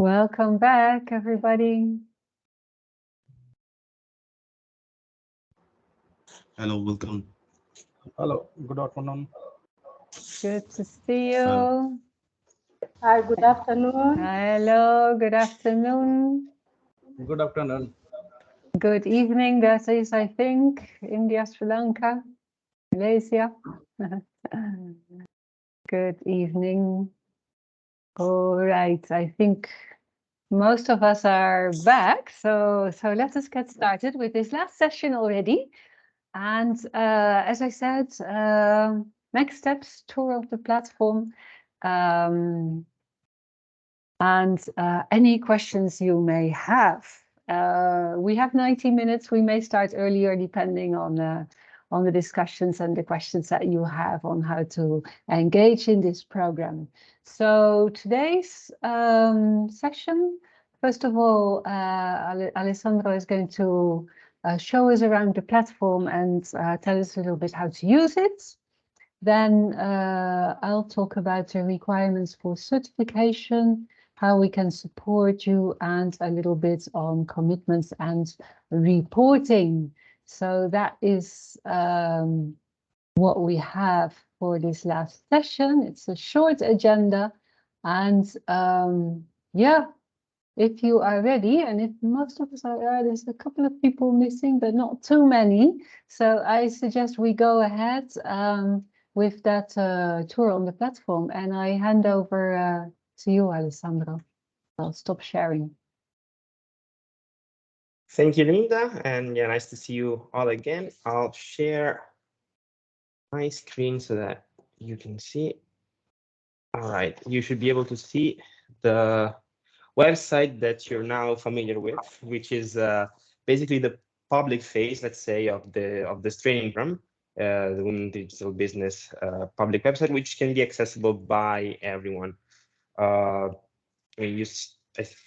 Welcome back, everybody. Hello, welcome. Hello, good afternoon. Good to see you. Hello. Hi, good afternoon. Hello, good afternoon. Good afternoon. Good evening, that is, I think, India, Sri Lanka, Malaysia. Good evening. All right, I think most of us are back, so let us get started with this last session already. And as I said, next steps, tour of the platform, and any questions you may have. We have 90 minutes. We may start earlier depending on the discussions and the questions that you have on how to engage in this program. So today's session, first of all, Alessandro is going to show us around the platform and tell us a little bit how to use it. Then I'll talk about the requirements for certification, how we can support you, and a little bit on commitments and reporting. So that is what we have for this last session. It's a short agenda, and yeah, if you are ready, and if most of us are, there's a couple of people missing, but not too many. So I suggest we go ahead with that tour on the platform, and I hand over to you, Alessandro. I'll stop sharing. Thank you, Linda, and yeah, nice to see you all again. I'll share my screen so that you can see. All right, you should be able to see the website that you're now familiar with, which is basically the public face, let's say, of this training program, the Women Digital Business public website, which can be accessible by everyone. I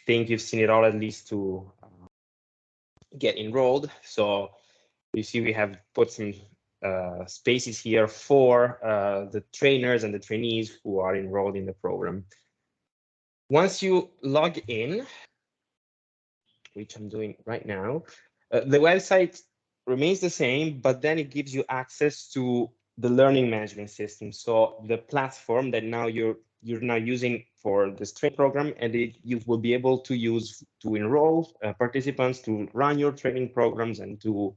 think you've seen it all, at least to get enrolled. So you see we have put some spaces here for the trainers and the trainees who are enrolled in the program. Once you log in, which I'm doing right now, the website remains the same, but then it gives you access to the learning management system. So the platform that now you're now using for this training program, and you will be able to use to enroll participants, to run your training programs, and to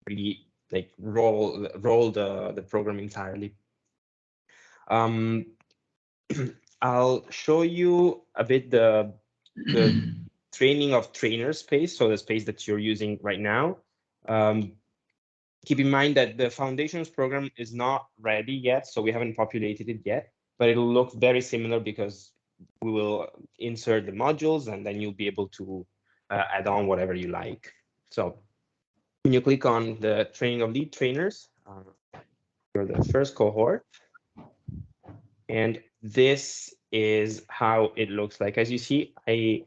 really like roll the program entirely. I'll show you a bit the training of trainer space, so the space that you're using right now. Keep in mind that the foundations program is not ready yet, so we haven't populated it yet, but it'll look very similar because we will insert the modules and then you'll be able to add on whatever you like. So when you click on the training of lead trainers, you're the first cohort. And this is how it looks like. As you see, I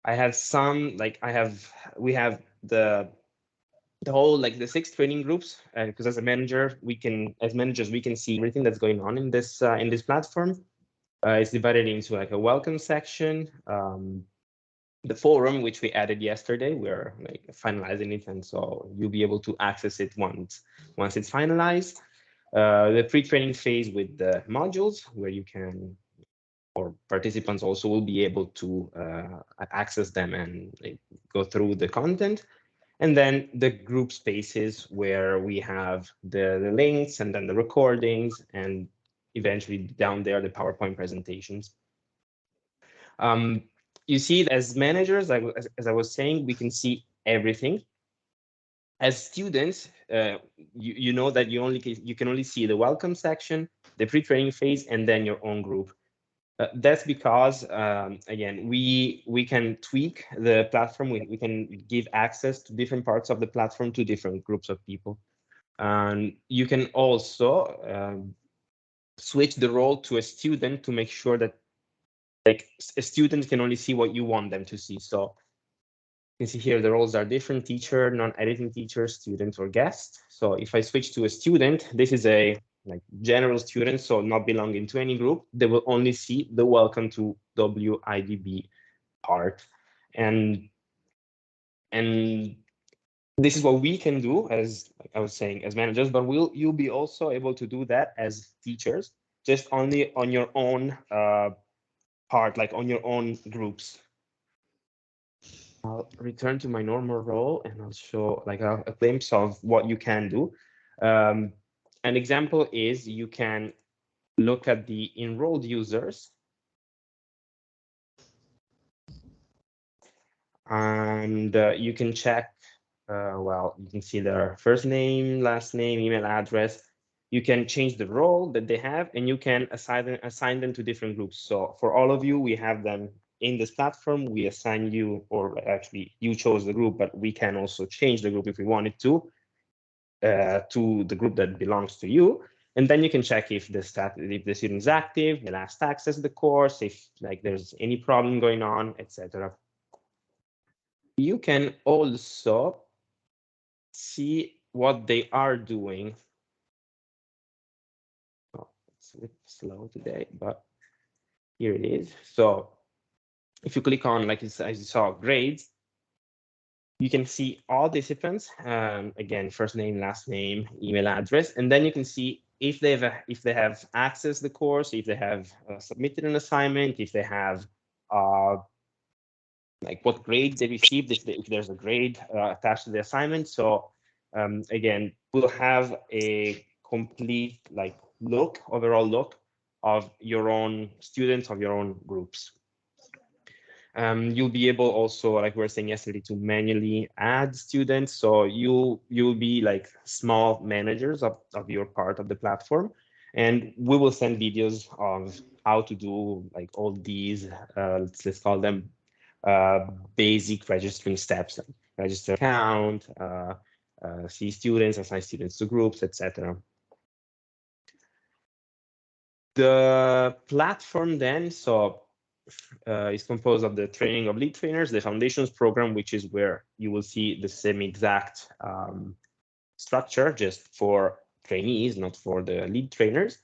have some, like we have the whole, like the 6 training groups, because as managers we can see everything that's going on in this platform. It's divided into like a welcome section, the forum, which we added yesterday. We're like finalizing it, and so you'll be able to access it once it's finalized. The pre-training phase with the modules, where you can, or participants also will be able to access them and like, go through the content. And then the group spaces, where we have the links and then the recordings, and eventually down there the PowerPoint presentations. You see, as managers, as I was saying, we can see everything. As students, you know that you can only see the welcome section, the pre-training phase, and then your own group. That's because, again, we can tweak the platform. We can give access to different parts of the platform to different groups of people. And you can also switch the role to a student to make sure that like a student can only see what you want them to see. So you can see here the roles are different: teacher, non-editing teacher, student, or guest. So if I switch to a student, this is a like general students, so not belonging to any group, they will only see the welcome to WIDB part. And this is what we can do, as like I was saying, as managers, but you'll be also able to do that as teachers, just only on your own part, like on your own groups. I'll return to my normal role and I'll show like a glimpse of what you can do. An example is you can look at the enrolled users. And you can check, well, you can see their first name, last name, email address. You can change the role that they have, and you can assign them to different groups. So for all of you, we have them in this platform. We assign you, or actually you chose the group, but we can also change the group if we wanted to the group that belongs to you. And then you can check if the student is active, the last access the course, if like there's any problem going on, etc. You can also see what they are doing. Oh, it's a bit slow today, but here it is. So if you click on, like as you saw, grades, you can see all disciplines. Again, first name, last name, email address, and then you can see if they have accessed the course, if they have submitted an assignment, if they have like what grade they received, if there's a grade attached to the assignment. So again, we'll have a complete like overall look of your own students, of your own groups. You'll be able also, like we were saying yesterday, to manually add students. So you'll be like small managers of your part of the platform. And we will send videos of how to do like all these, let's call them basic registering steps, like register account, see students, assign students to groups, etc. The platform then, is composed of the training of lead trainers, the foundations program, which is where you will see the same exact structure, just for trainees, not for the lead trainers.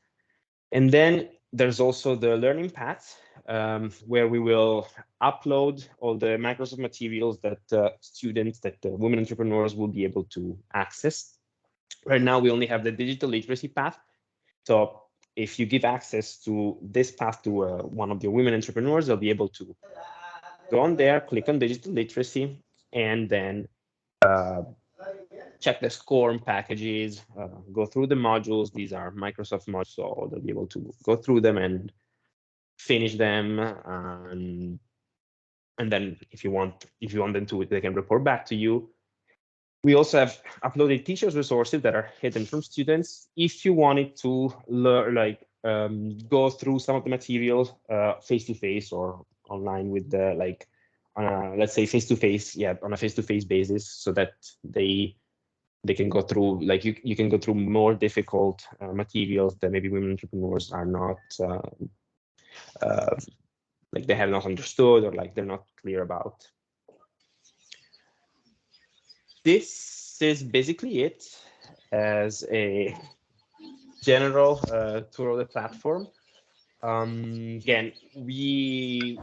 And then there's also the learning path, where we will upload all the Microsoft materials that women entrepreneurs will be able to access. Right now, we only have the digital literacy path. So if you give access to this path to one of your women entrepreneurs, they'll be able to go on there, click on digital literacy, and then check the score and packages, go through the modules. These are Microsoft modules, so they'll be able to go through them and finish them. And then if you want them to, they can report back to you. We also have uploaded teachers' resources that are hidden from students. If you wanted to learn, like go through some of the materials face-to-face or online with the let's say face-to-face, on a face-to-face basis, so that they can go through, like you can go through more difficult materials that maybe women entrepreneurs are not like they have not understood, or like they're not clear about. This is basically it as a general tour of the platform. Again, we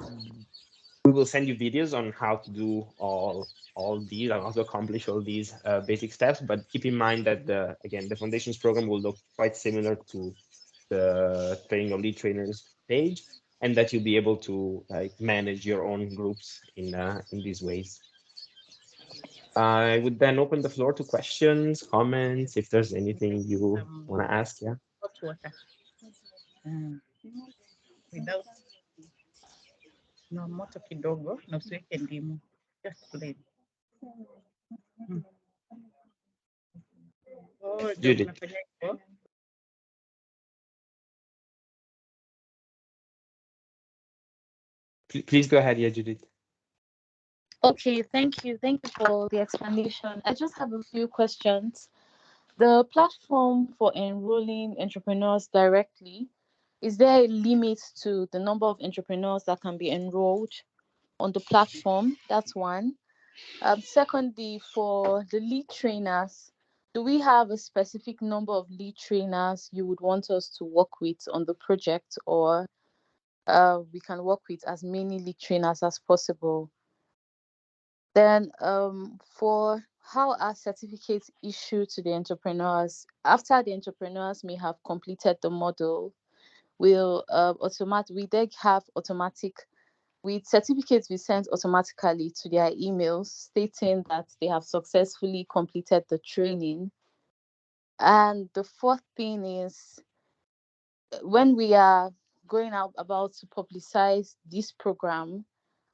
will send you videos on how to do all these, and how to accomplish all these basic steps. But keep in mind that the foundations program will look quite similar to the training of lead trainers page, and that you'll be able to like manage your own groups in these ways. I would then open the floor to questions, comments, if there's anything you want to ask. Yeah. Hot water. Without no moto kidogo na usiweke ndimu. Just plain. Oh, Judith. unafanya hivyo? Please go ahead, yeah, Judith. Okay, thank you. Thank you for the explanation. I just have a few questions. The platform for enrolling entrepreneurs directly, is there a limit to the number of entrepreneurs that can be enrolled on the platform? That's one. Secondly, for the lead trainers, do we have a specific number of lead trainers you would want us to work with on the project, or we can work with as many lead trainers as possible? Then for how are certificates issued to the entrepreneurs? After the entrepreneurs may have completed the model, will we then have automatic, with certificates we send automatically to their emails stating that they have successfully completed the training. And the fourth thing is, when we are going out about to publicize this program,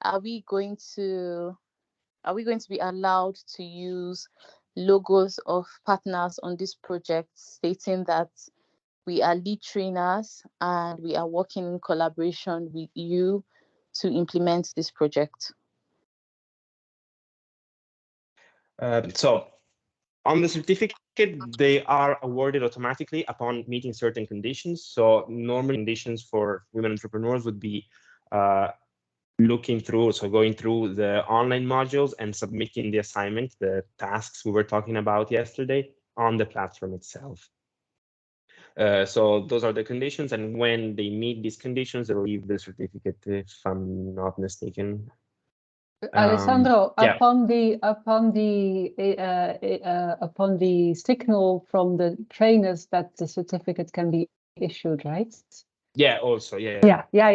are we going to be allowed to use logos of partners on this project stating that we are lead trainers and we are working in collaboration with you to implement this project? So on the certificate, they are awarded automatically upon meeting certain conditions. So normal conditions for women entrepreneurs would be going through the online modules and submitting the assignment, the tasks we were talking about yesterday, on the platform itself. So those are the conditions, and when they meet these conditions, they will leave the certificate, if I'm not mistaken. Alessandro, yeah. upon the signal from the trainers that the certificate can be issued, right? Yeah, also, yeah. Also,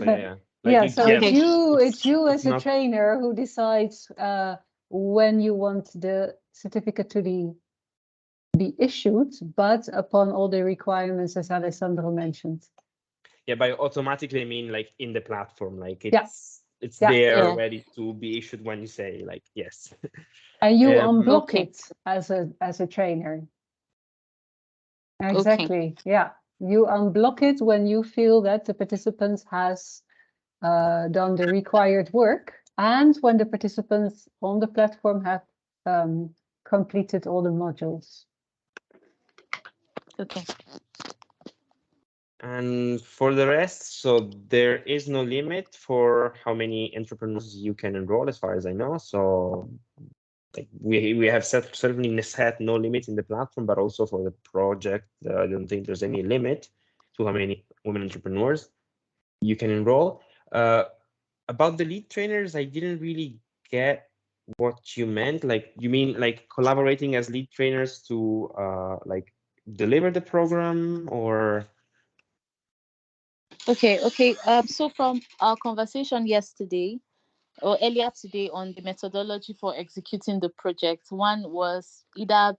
yeah. Yeah, so it's you it's as a trainer who decides when you want the certificate to be issued, but upon all the requirements as Alessandro mentioned. Yeah, by automatically I mean like in the platform, like it's there Yeah. ready to be issued when you say like yes. And you unblock it as a trainer. Exactly. Yeah. You unblock it when you feel that the participant has done the required work, and when the participants on the platform have completed all the modules. Okay. And for the rest, so there is no limit for how many entrepreneurs you can enroll, as far as I know. So like we have certainly set no limit in the platform, but also for the project, I don't think there's any limit to how many women entrepreneurs you can enroll. About the lead trainers, I didn't really get what you meant. Like, you mean like collaborating as lead trainers to like deliver the program, or? Okay. So from our conversation yesterday or earlier today on the methodology for executing the project, one was either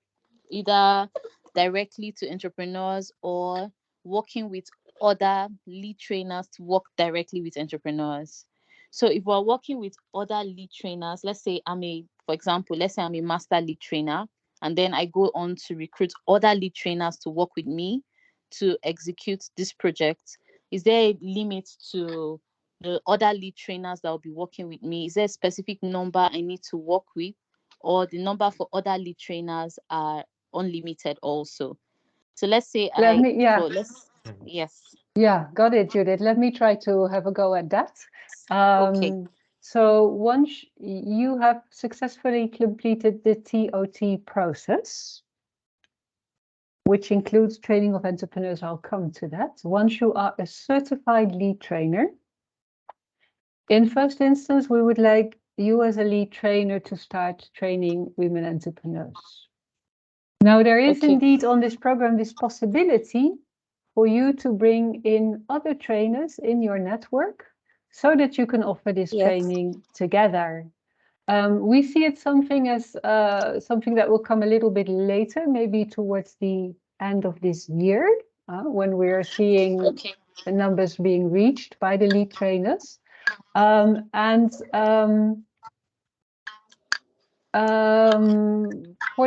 directly to entrepreneurs or working with other lead trainers to work directly with entrepreneurs. So if we're working with other lead trainers, let's say I'm a master lead trainer, and then I go on to recruit other lead trainers to work with me to execute this project. Is there a limit to the other lead trainers that will be working with me? Is there a specific number I need to work with, or the number for other lead trainers are unlimited also? So let's say yes. Yeah, got it, Judith. Let me try to have a go at that. Okay. So once you have successfully completed the TOT process, which includes training of entrepreneurs, I'll come to that. Once you are a certified lead trainer, in first instance, we would like you as a lead trainer to start training women entrepreneurs. Now, there is indeed on this program this possibility for you to bring in other trainers in your network so that you can offer this training together. We see it something as something that will come a little bit later, maybe towards the end of this year, when we are seeing the numbers being reached by the lead trainers. For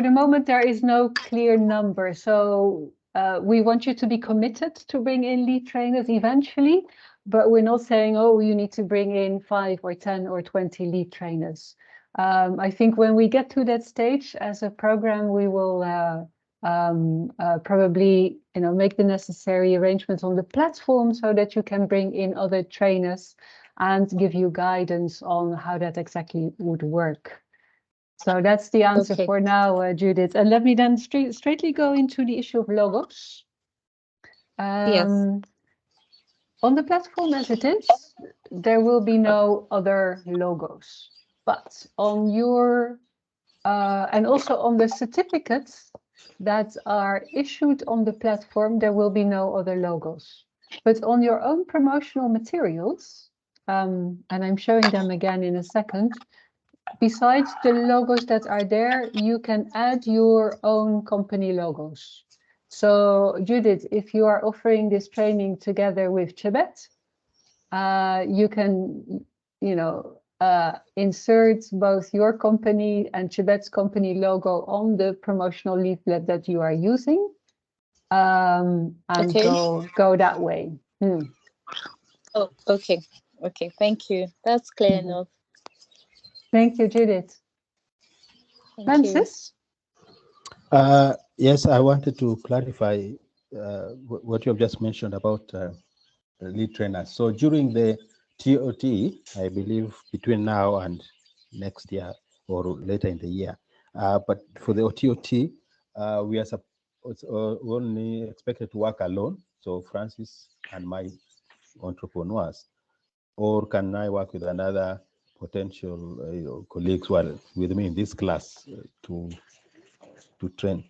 the moment, there is no clear number. So we want you to be committed to bring in lead trainers eventually, but we're not saying, oh, you need to bring in 5 or 10 or 20 lead trainers. I think when we get to that stage as a program, we will probably make the necessary arrangements on the platform so that you can bring in other trainers and give you guidance on how that exactly would work. So that's the answer Okay. for now, Judith. And let me then straightly go into the issue of logos. Yes. On the platform as it is, there will be no other logos. But on your, and also on the certificates that are issued on the platform, there will be no other logos. But on your own promotional materials, and I'm showing them again in a second, besides the logos that are there, you can add your own company logos. So Judith, if you are offering this training together with Chebet, you can, insert both your company and Chebet's company logo on the promotional leaflet that you are using, and Okay. go that way. Oh, okay. Okay, thank you. That's clear Mhm. enough. Thank you, Judith. Thank you. Francis? Yes, I wanted to clarify what you have just mentioned about lead trainers. So during the TOT, I believe between now and next year or later in the year, but for the TOT, we are only expected to work alone. So Francis and my entrepreneurs, or can I work with another potential colleagues who are with me in this class to train?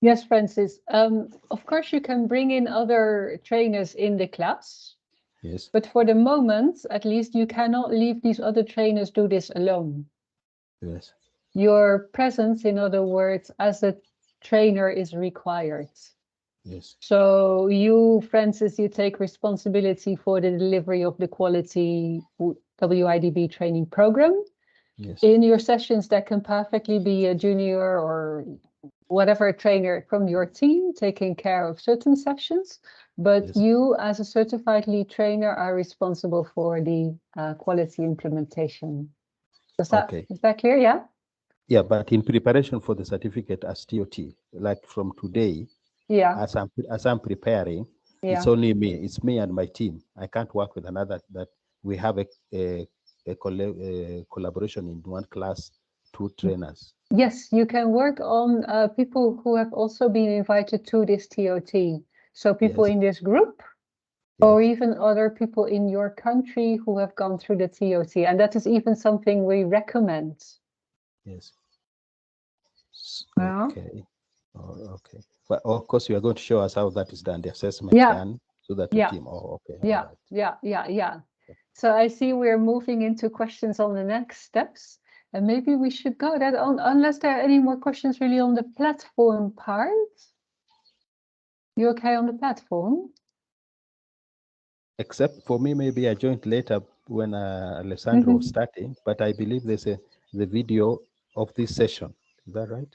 Yes, Francis. Of course, you can bring in other trainers in the class, Yes. but for the moment, at least, you cannot leave these other trainers do this alone. Yes. Your presence, in other words, as a trainer is required. Yes. So you, Francis, you take responsibility for the delivery of the quality WIDB training program. Yes. In your sessions, that can perfectly be a junior or whatever trainer from your team taking care of certain sessions, but Yes. you as a certified lead trainer are responsible for the quality implementation. Is that clear? Yeah? Yeah, but in preparation for the certificate as TOT, like from today, Yeah. as I'm preparing, it's only me. It's me and my team. I can't work with another. That we have a collaboration in one class, 2 trainers. Yes, you can work on people who have also been invited to this TOT. So people Yes. in this group, or even other people in your country who have gone through the TOT. And that is even something we recommend. Yes. Well, Okay. Oh, okay. But of course, you are going to show us how that is done, the assessment done, so that the team. Oh, okay. Yeah. All right. Yeah. So I see we're moving into questions on the next steps. And maybe we should go that on, unless there are any more questions really on the platform part. You okay on the platform? Except for me, maybe I joined later when Alessandro was starting, but I believe there's the video of this session. Is that right?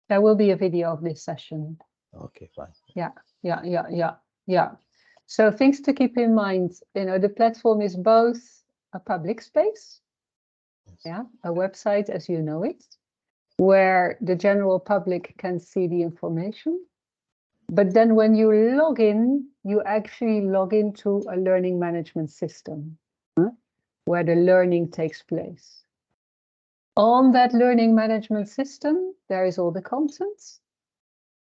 There will be a video of this session. Okay, fine. Yeah. So things to keep in mind, the platform is both a public space, a website as you know it, where the general public can see the information. But then when you log in, you actually log into a learning management system where the learning takes place. On that learning management system, there is all the content.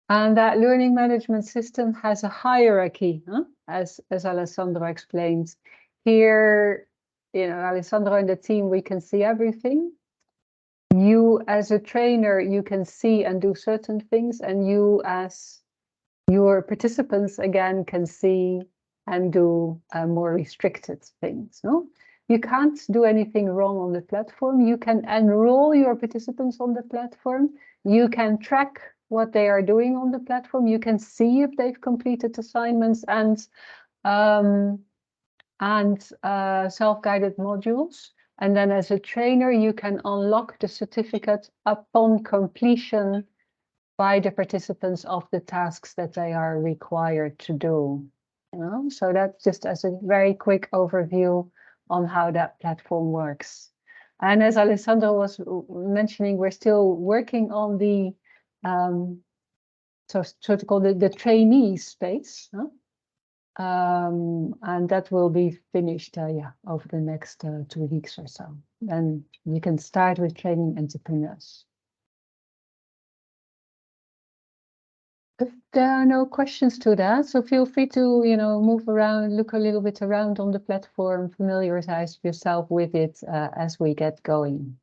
And that learning management system has a hierarchy, as Alessandro explained. Here, Alessandro and the team, we can see everything. You as a trainer, you can see and do certain things, and you as your participants, again, can see and do more restricted things. No? You can't do anything wrong on the platform. You can enroll your participants on the platform. You can track what they are doing on the platform. You can see if they've completed assignments and self-guided modules. And then as a trainer, you can unlock the certificate upon completion by the participants of the tasks that they are required to do. So that's just as a very quick overview on how that platform works. And as Alessandro was mentioning, we're still working on the so to call the trainee space. And that will be finished over the next 2 weeks or so. Then you can start with training entrepreneurs. If there are no questions to that, so feel free to, move around, look a little bit around on the platform, familiarize yourself with it as we get going.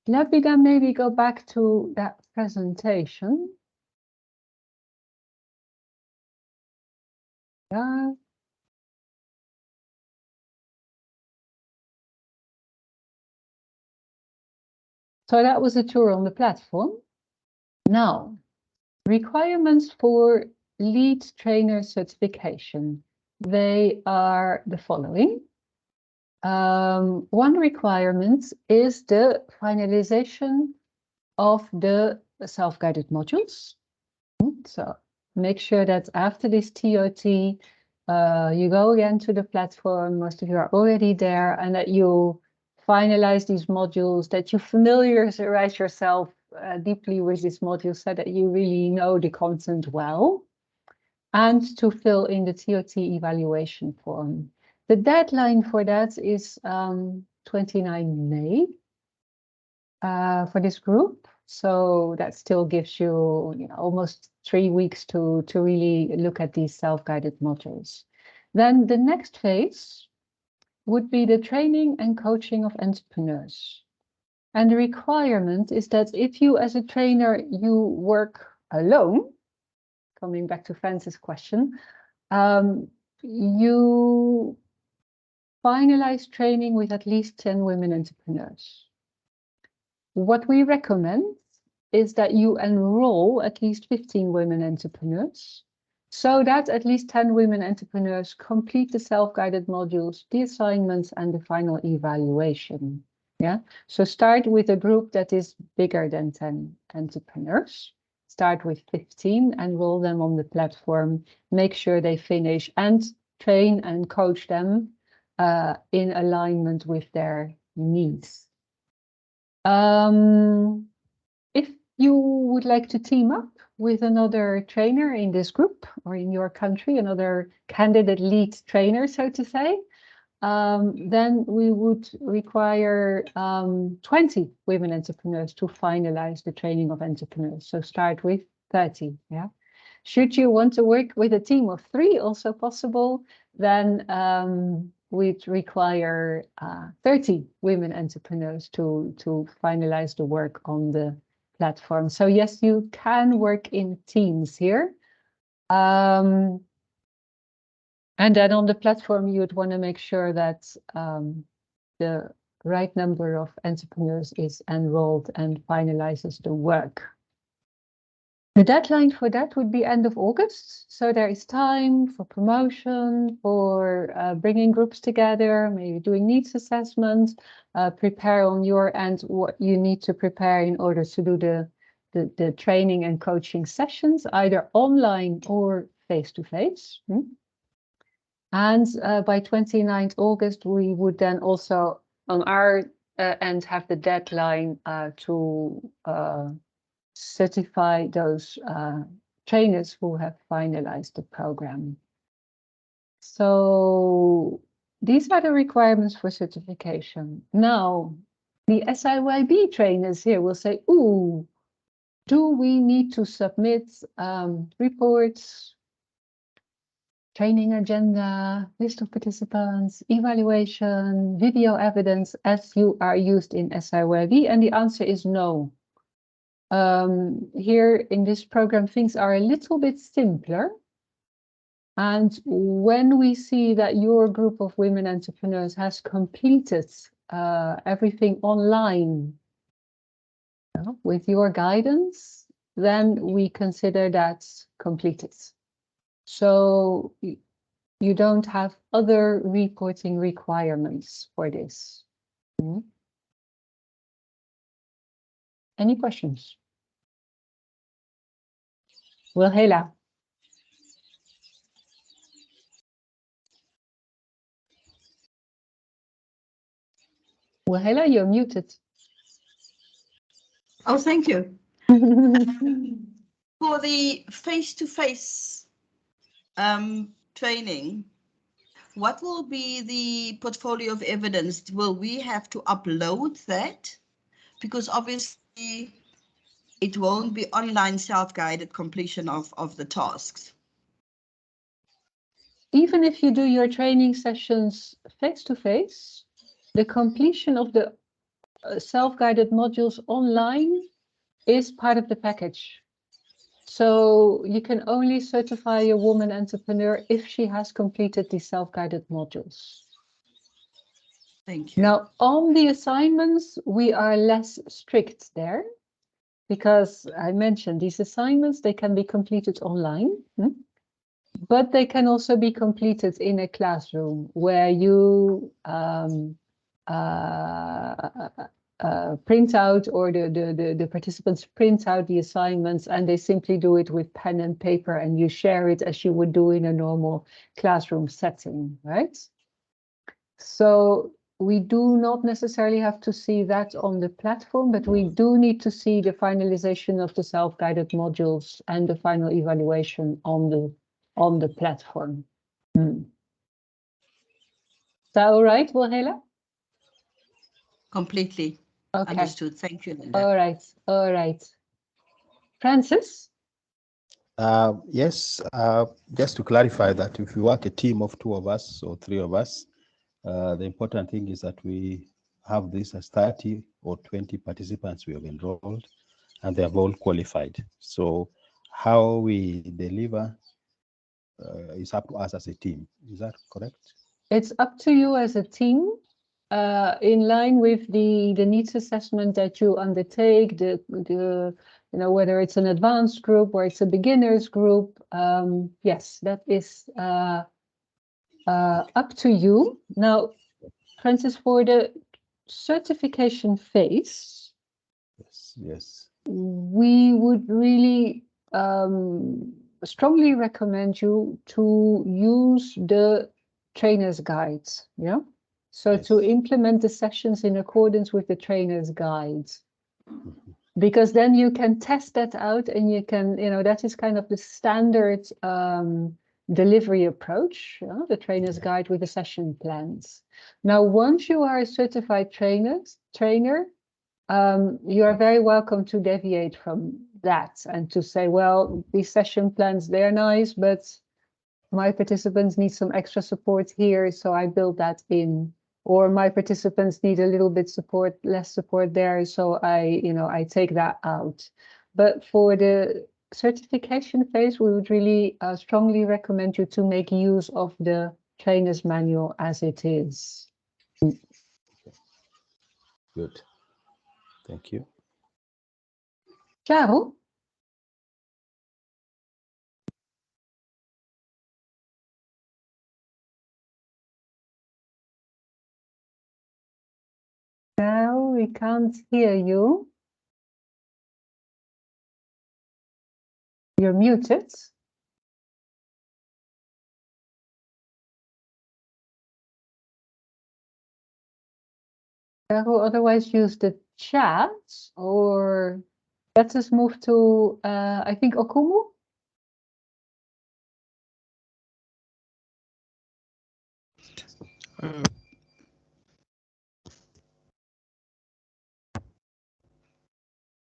Let me then maybe go back to that presentation. Yeah. So that was a tour on the platform. Now, requirements for lead trainer certification. They are the following. One requirement is the finalization of the self-guided modules. So make sure that after this TOT, you go again to the platform, most of you are already there, and that you finalize these modules, that you familiarize yourself deeply with this module so that you really know the content well, and to fill in the TOT evaluation form. The deadline for that is 29 May for this group. So that still gives you, almost 3 weeks to really look at these self-guided modules. Then the next phase would be the training and coaching of entrepreneurs. And the requirement is that if you as a trainer, you work alone, coming back to Francis' question, you finalize training with at least 10 women entrepreneurs. What we recommend is that you enroll at least 15 women entrepreneurs, so that at least 10 women entrepreneurs complete the self-guided modules, the assignments, and the final evaluation. Yeah, so start with a group that is bigger than 10 entrepreneurs. Start with 15, enroll them on the platform, make sure they finish, and train and coach them in alignment with their needs. If you would like to team up with another trainer in this group or in your country, another candidate lead trainer, so to say, then we would require 20 women entrepreneurs to finalize the training of entrepreneurs. So start with 30. Yeah. Should you want to work with a team of 3, also possible, then we'd require 30 women entrepreneurs to finalize the work on the platform. So yes, you can work in teams here. And then on the platform, you would want to make sure that the right number of entrepreneurs is enrolled and finalizes the work. The deadline for that would be end of August. So there is time for promotion, for bringing groups together, maybe doing needs assessment, prepare on your end what you need to prepare in order to do the training and coaching sessions, either online or face-to-face. And by 29th August, we would then also on our end have the deadline to certify those trainers who have finalized the program. So these are the requirements for certification. Now, the SIYB trainers here will say, ooh, do we need to submit reports, training agenda, list of participants, evaluation, video evidence as you are used in SIYB? And the answer is no. Here in this program, things are a little bit simpler. And when we see that your group of women entrepreneurs has completed everything online with your guidance, then we consider that completed. So you don't have other reporting requirements for this. Any questions? Wilhela. Wilhela, you're muted. Oh, thank you. For the face-to-face training, what will be the portfolio of evidence? Will we have to upload that? Because obviously it won't be online self-guided completion of the tasks. Even if you do your training sessions face-to-face, the completion of the self-guided modules online is part of the package. So you can only certify a woman entrepreneur if she has completed the self-guided modules. Thank you. Now, on the assignments, we are less strict there because I mentioned these assignments, they can be completed online, but they can also be completed in a classroom where you print out, or the participants print out the assignments and they simply do it with pen and paper, and you share it as you would do in a normal classroom setting, right? So we do not necessarily have to see that on the platform, but we do need to see the finalization of the self-guided modules and the final evaluation on the platform. Is that all right, Wilhela? Completely. Okay. Understood. Thank you, Linda. All right. All right. Francis? Yes, just to clarify that if we work a team of 2 of us or 3 of us, the important thing is that we have this as 30 or 20 participants we have enrolled, and they have all qualified. So how we deliver is up to us as a team. Is that correct? It's up to you as a team, in line with the needs assessment that you undertake, whether it's an advanced group or it's a beginners group. Yes, that is up to you. Now, Francis, for the certification phase, yes, we would really strongly recommend you to use the trainer's guides. Yeah. So yes. to implement the sessions in accordance with the trainer's guides, because then you can test that out and you can, that is kind of the standard delivery approach, the trainer's guide with the session plans. Now, once you are a certified trainer, you are very welcome to deviate from that and to say, well, these session plans, they're nice, but my participants need some extra support here, so I build that in. Or my participants need a little bit less support there, so I take that out. But for the certification phase, we would really strongly recommend you to make use of the trainer's manual as it is. Good. Thank you. Ciao. Now we can't hear you. You're muted. Otherwise use the chat, or let us move to, I think, Okumu.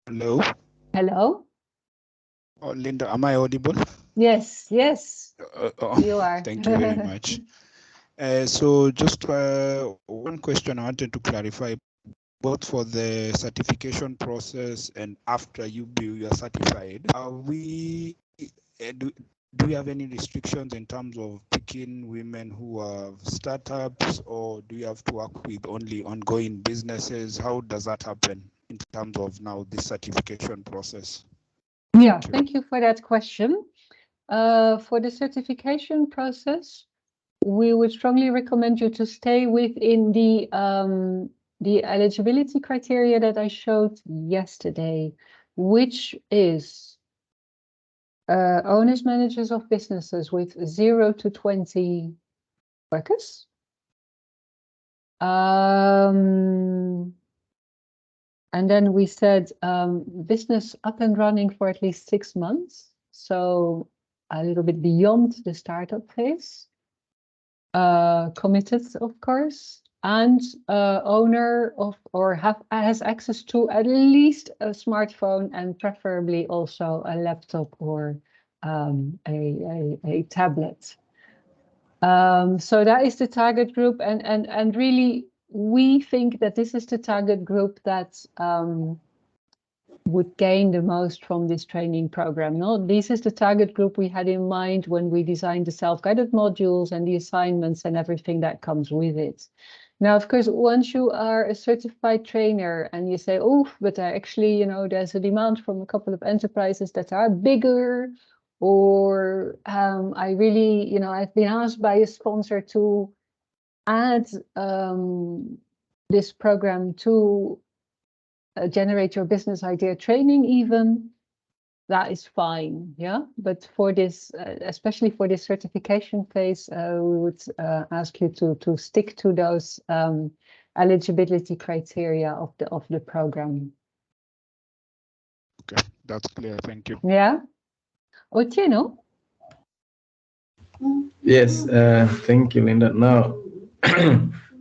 Hello. Hello. Oh, Linda, am I audible? Yes, yes, you are. Thank you very much. So just one question I wanted to clarify, both for the certification process and after you are certified. Are we, do we have any restrictions in terms of picking women who have startups, or do you have to work with only ongoing businesses? How does that happen in terms of now the certification process? Yeah, thank you for that question. For the certification process, we would strongly recommend you to stay within the eligibility criteria that I showed yesterday, which is owners, managers of businesses with 0 to 20 workers. And then we said business up and running for at least 6 months. So a little bit beyond the startup phase, committed, of course, and owner of or has access to at least a smartphone and preferably also a laptop or a tablet. So that is the target group, and really we think that this is the target group that would gain the most from this training program. No, this is the target group we had in mind when we designed the self-guided modules and the assignments and everything that comes with it. Now, of course, once you are a certified trainer and you say, oh, but actually, you know, there's a demand from a couple of enterprises that are bigger, or I really, you know, I've been asked by a sponsor to add this program to generate your business idea training even, that is fine, yeah. But for this, especially for this certification phase, we would ask you to stick to those eligibility criteria of the program. Okay, that's clear. Thank you. Yeah. Otieno? Yes, thank you, Linda. Now, I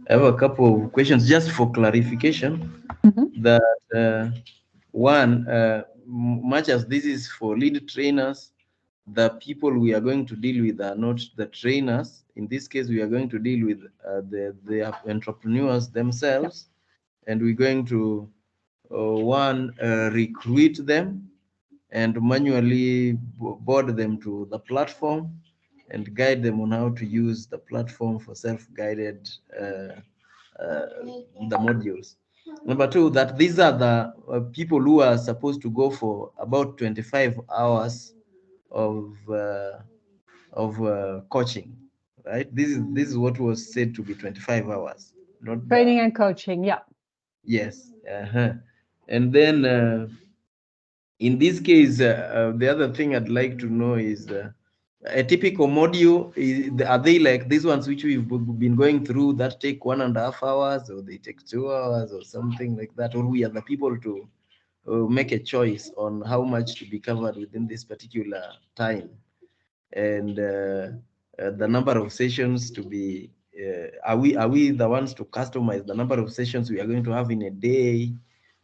have a couple of questions just for clarification. That one, much as this is for lead trainers, the people we are going to deal with are not the trainers. In this case, we are going to deal with the entrepreneurs themselves, and we're going to recruit them and manually board them to the platform and guide them on how to use the platform for self-guided the modules. Number two, that these are the people who are supposed to go for about 25 hours of coaching, right? This is what was said to be 25 hours, not training and coaching. Yeah. Yes. And then in this case, the other thing I'd like to know is a typical module. Are they like these ones which we've been going through that take 1.5 hours, or they take 2 hours, or something like that? Or we are the people to make a choice on how much to be covered within this particular time, and the number of sessions to be. Are we the ones to customize the number of sessions we are going to have in a day,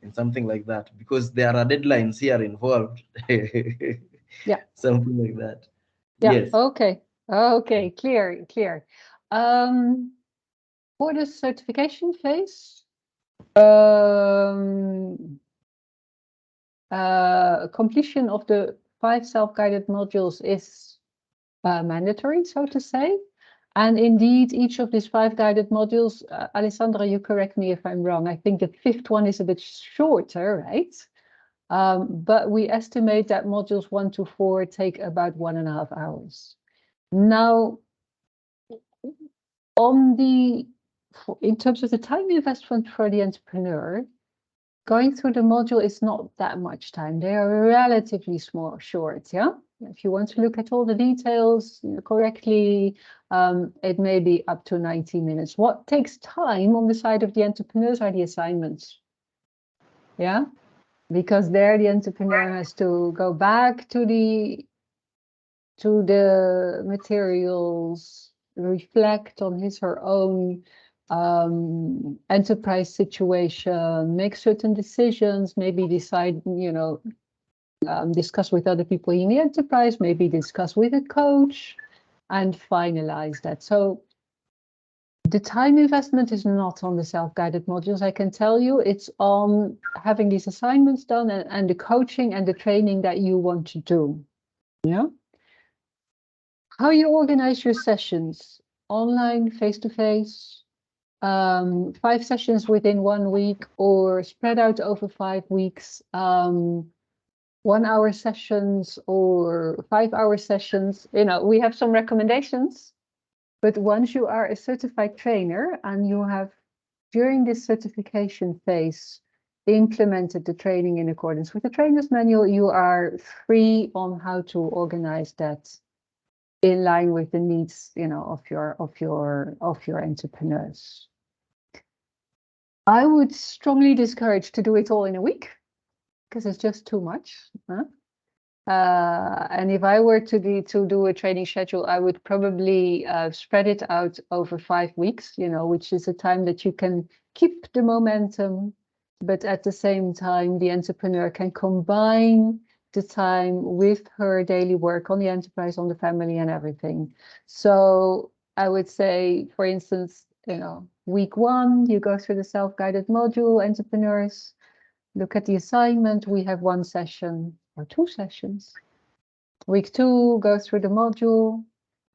and something like that? Because there are deadlines here involved. Yeah. Something like that. Yeah. Yes. Okay. Okay. Clear. For the certification phase, completion of the 5 self-guided modules is mandatory, so to say. And indeed, each of these 5 guided modules, Alessandra, you correct me if I'm wrong, I think the 5th one is a bit shorter, right? But we estimate that modules 1 to 4 take about 1.5 hours. Now, in terms of the time investment for the entrepreneur, going through the module is not that much time. They are relatively short, yeah? If you want to look at all the details correctly, it may be up to 90 minutes. What takes time on the side of the entrepreneurs are the assignments, yeah? Because there the entrepreneur has to go back to the materials, reflect on his or her own enterprise situation, make certain decisions, maybe decide, you know, discuss with other people in the enterprise, maybe discuss with a coach, and finalize that. So the time investment is not on the self-guided modules, I can tell you. It's on having these assignments done and the coaching and the training that you want to do. Yeah. How you organize your sessions, online, face-to-face, 5 sessions within 1 week or spread out over 5 weeks, 1-hour sessions or 5-hour sessions. You know, we have some recommendations, but once you are a certified trainer and you have, during this certification phase, implemented the training in accordance with the trainer's manual, you are free on how to organize that in line with the needs, you know, of your entrepreneurs. I would strongly discourage to do it all in a week, because it's just too much. Huh? And if I were to do a training schedule, I would probably spread it out over 5 weeks, which is a time that you can keep the momentum, but at the same time, the entrepreneur can combine the time with her daily work on the enterprise, on the family and everything. So I would say, for instance, week 1, you go through the self-guided module, entrepreneurs, look at the assignment, we have 1 session or 2 sessions. Week 2, go through the module,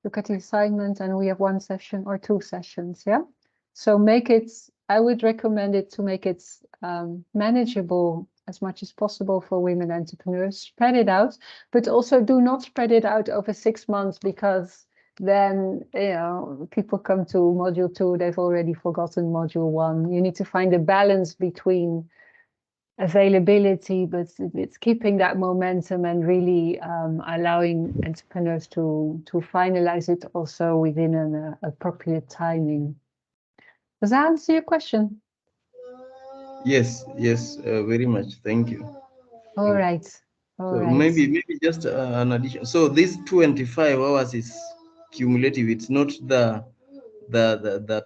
look at the assignment, and we have 1 session or 2 sessions, yeah? So I would recommend it to make it manageable as much as possible for women entrepreneurs. Spread it out, but also do not spread it out over 6 months, because then people come to module 2, they've already forgotten module 1. You need to find a balance between availability, but it's keeping that momentum and really allowing entrepreneurs to finalize it also within an appropriate timing. Does that answer your question? Yes, very much. Thank you. All right. So maybe just an addition. So this 25 hours is cumulative. It's not the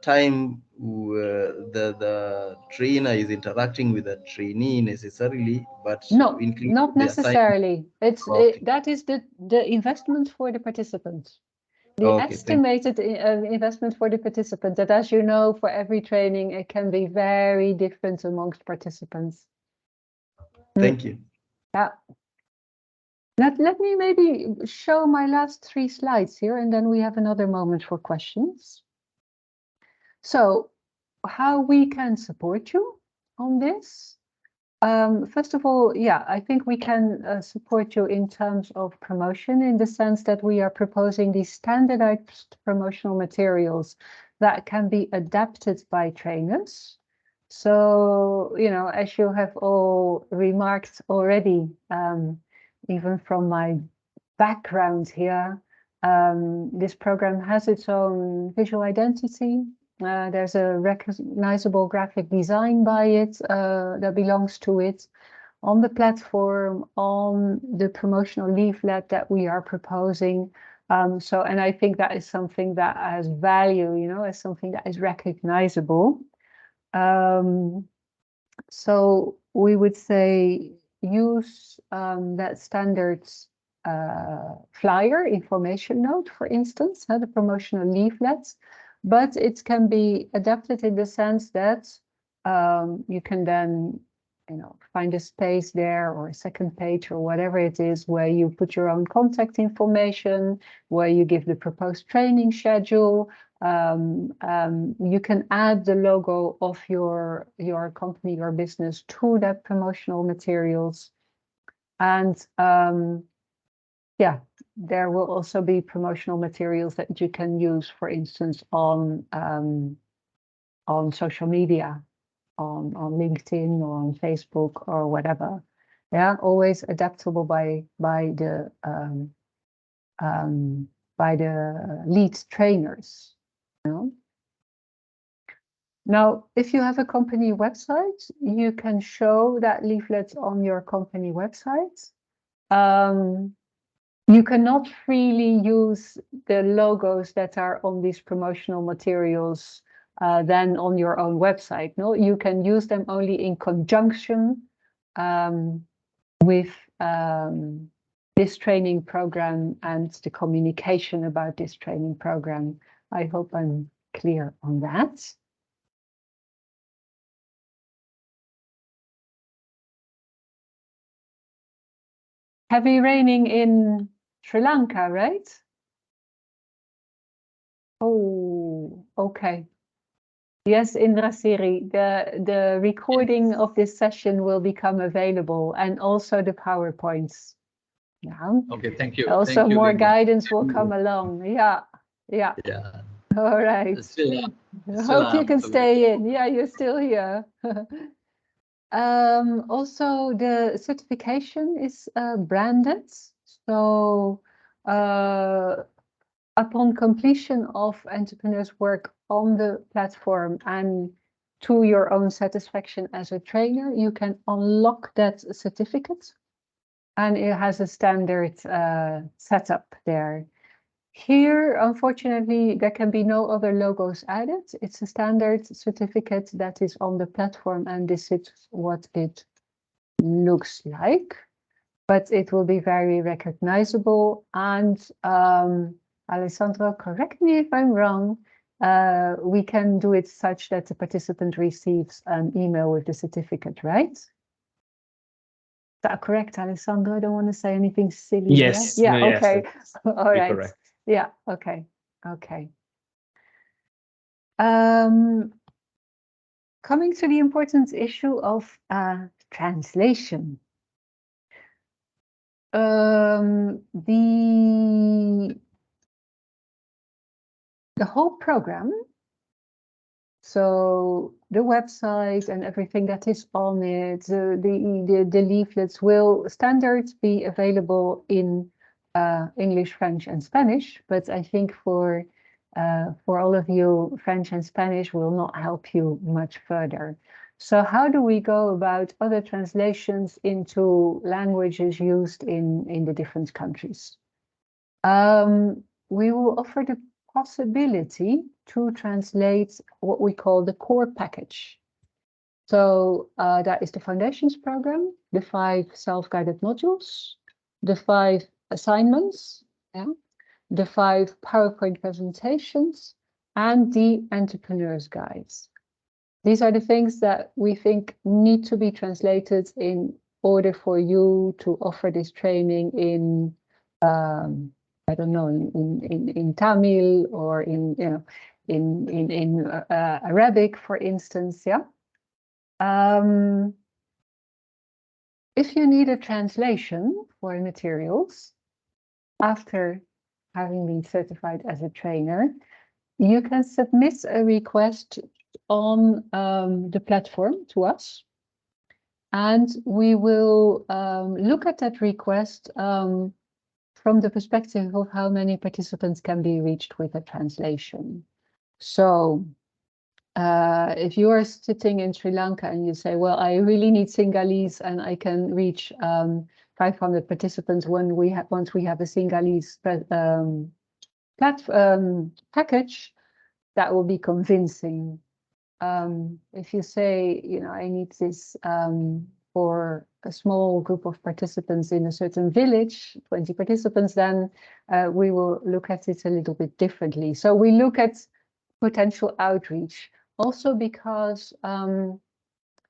time the trainer is interacting with the trainee necessarily, but no, not necessarily. That is the investment for the participant. The estimated investment for the participant, that, as you know, for every training, it can be very different amongst participants. Thank you. Yeah. Let me maybe show my last 3 slides here, and then we have another moment for questions. So, how we can support you on this? First of all, yeah, I think we can support you in terms of promotion, in the sense that we are proposing these standardized promotional materials that can be adapted by trainers. So, as you have all remarked already, even from my background here, this program has its own visual identity. There's a recognizable graphic design by it that belongs to it on the platform, on the promotional leaflet that we are proposing. And I think that is something that has value, as something that is recognizable. So we would say use that standard flyer information note, for instance, the promotional leaflets. But it can be adapted in the sense that you can then, find a space there, or a second page, or whatever it is, where you put your own contact information, where you give the proposed training schedule. You can add the logo of your company, your business, to that promotional materials. And yeah, there will also be promotional materials that you can use, for instance, on social media, on LinkedIn or on Facebook or whatever. Yeah, always adaptable by the lead trainers. Now, if you have a company website, you can show that leaflet on your company website. You cannot freely use the logos that are on these promotional materials then on your own website. No, you can use them only in conjunction with this training program and the communication about this training program. I hope I'm clear on that. Heavy raining in Sri Lanka, right? Oh, okay. Yes, Indra Siri, the recording of this session will become available, and also the PowerPoints. Yeah. Okay, thank you. Also, thank you, more Linda. guidance will come along. Yeah. Yeah. All right. Still, I hope you can stay in. Yeah, you're still here. Also, the certification is branded. So upon completion of entrepreneurs' work on the platform and to your own satisfaction as a trainer, you can unlock that certificate. and it has a standard setup there. Here, unfortunately, there can be no other logos added. It's a standard certificate that is on the platform, and this is what it looks like. But it will be very recognizable. And Alessandro, correct me if I'm wrong, we can do it such that the participant receives an email with the certificate, right? Is that correct, Alessandro? I don't want to say anything silly. Yes. Yeah, No, yes, okay. All right. correct. Yeah, okay. Okay. Coming to the important issue of translation. The whole program, so the website and everything that is on it, the leaflets will standards be available in English, French, and Spanish. But I think for all of you, French and Spanish will not help you much further. So how do we go about other translations into languages used in the different countries? We will offer the possibility to translate what we call the core package. So that is the foundations program, the 5 self-guided modules, the 5 assignments, the 5 PowerPoint presentations, and the entrepreneur's guides. These are the things that we think need to be translated in order for you to offer this training in I don't know, in Tamil or in Arabic, for instance. Yeah. If you need a translation for materials after having been certified as a trainer, you can submit a request on the platform to us, and we will look at that request from the perspective of how many participants can be reached with a translation. So if you are sitting in Sri Lanka and you say, well, I really need Sinhalese and I can reach 500 participants once we have a Sinhalese package, that will be convincing. If you say, you know, I need this for a small group of participants in a certain village, 20 participants, then we will look at it a little bit differently. So we look at potential outreach, also because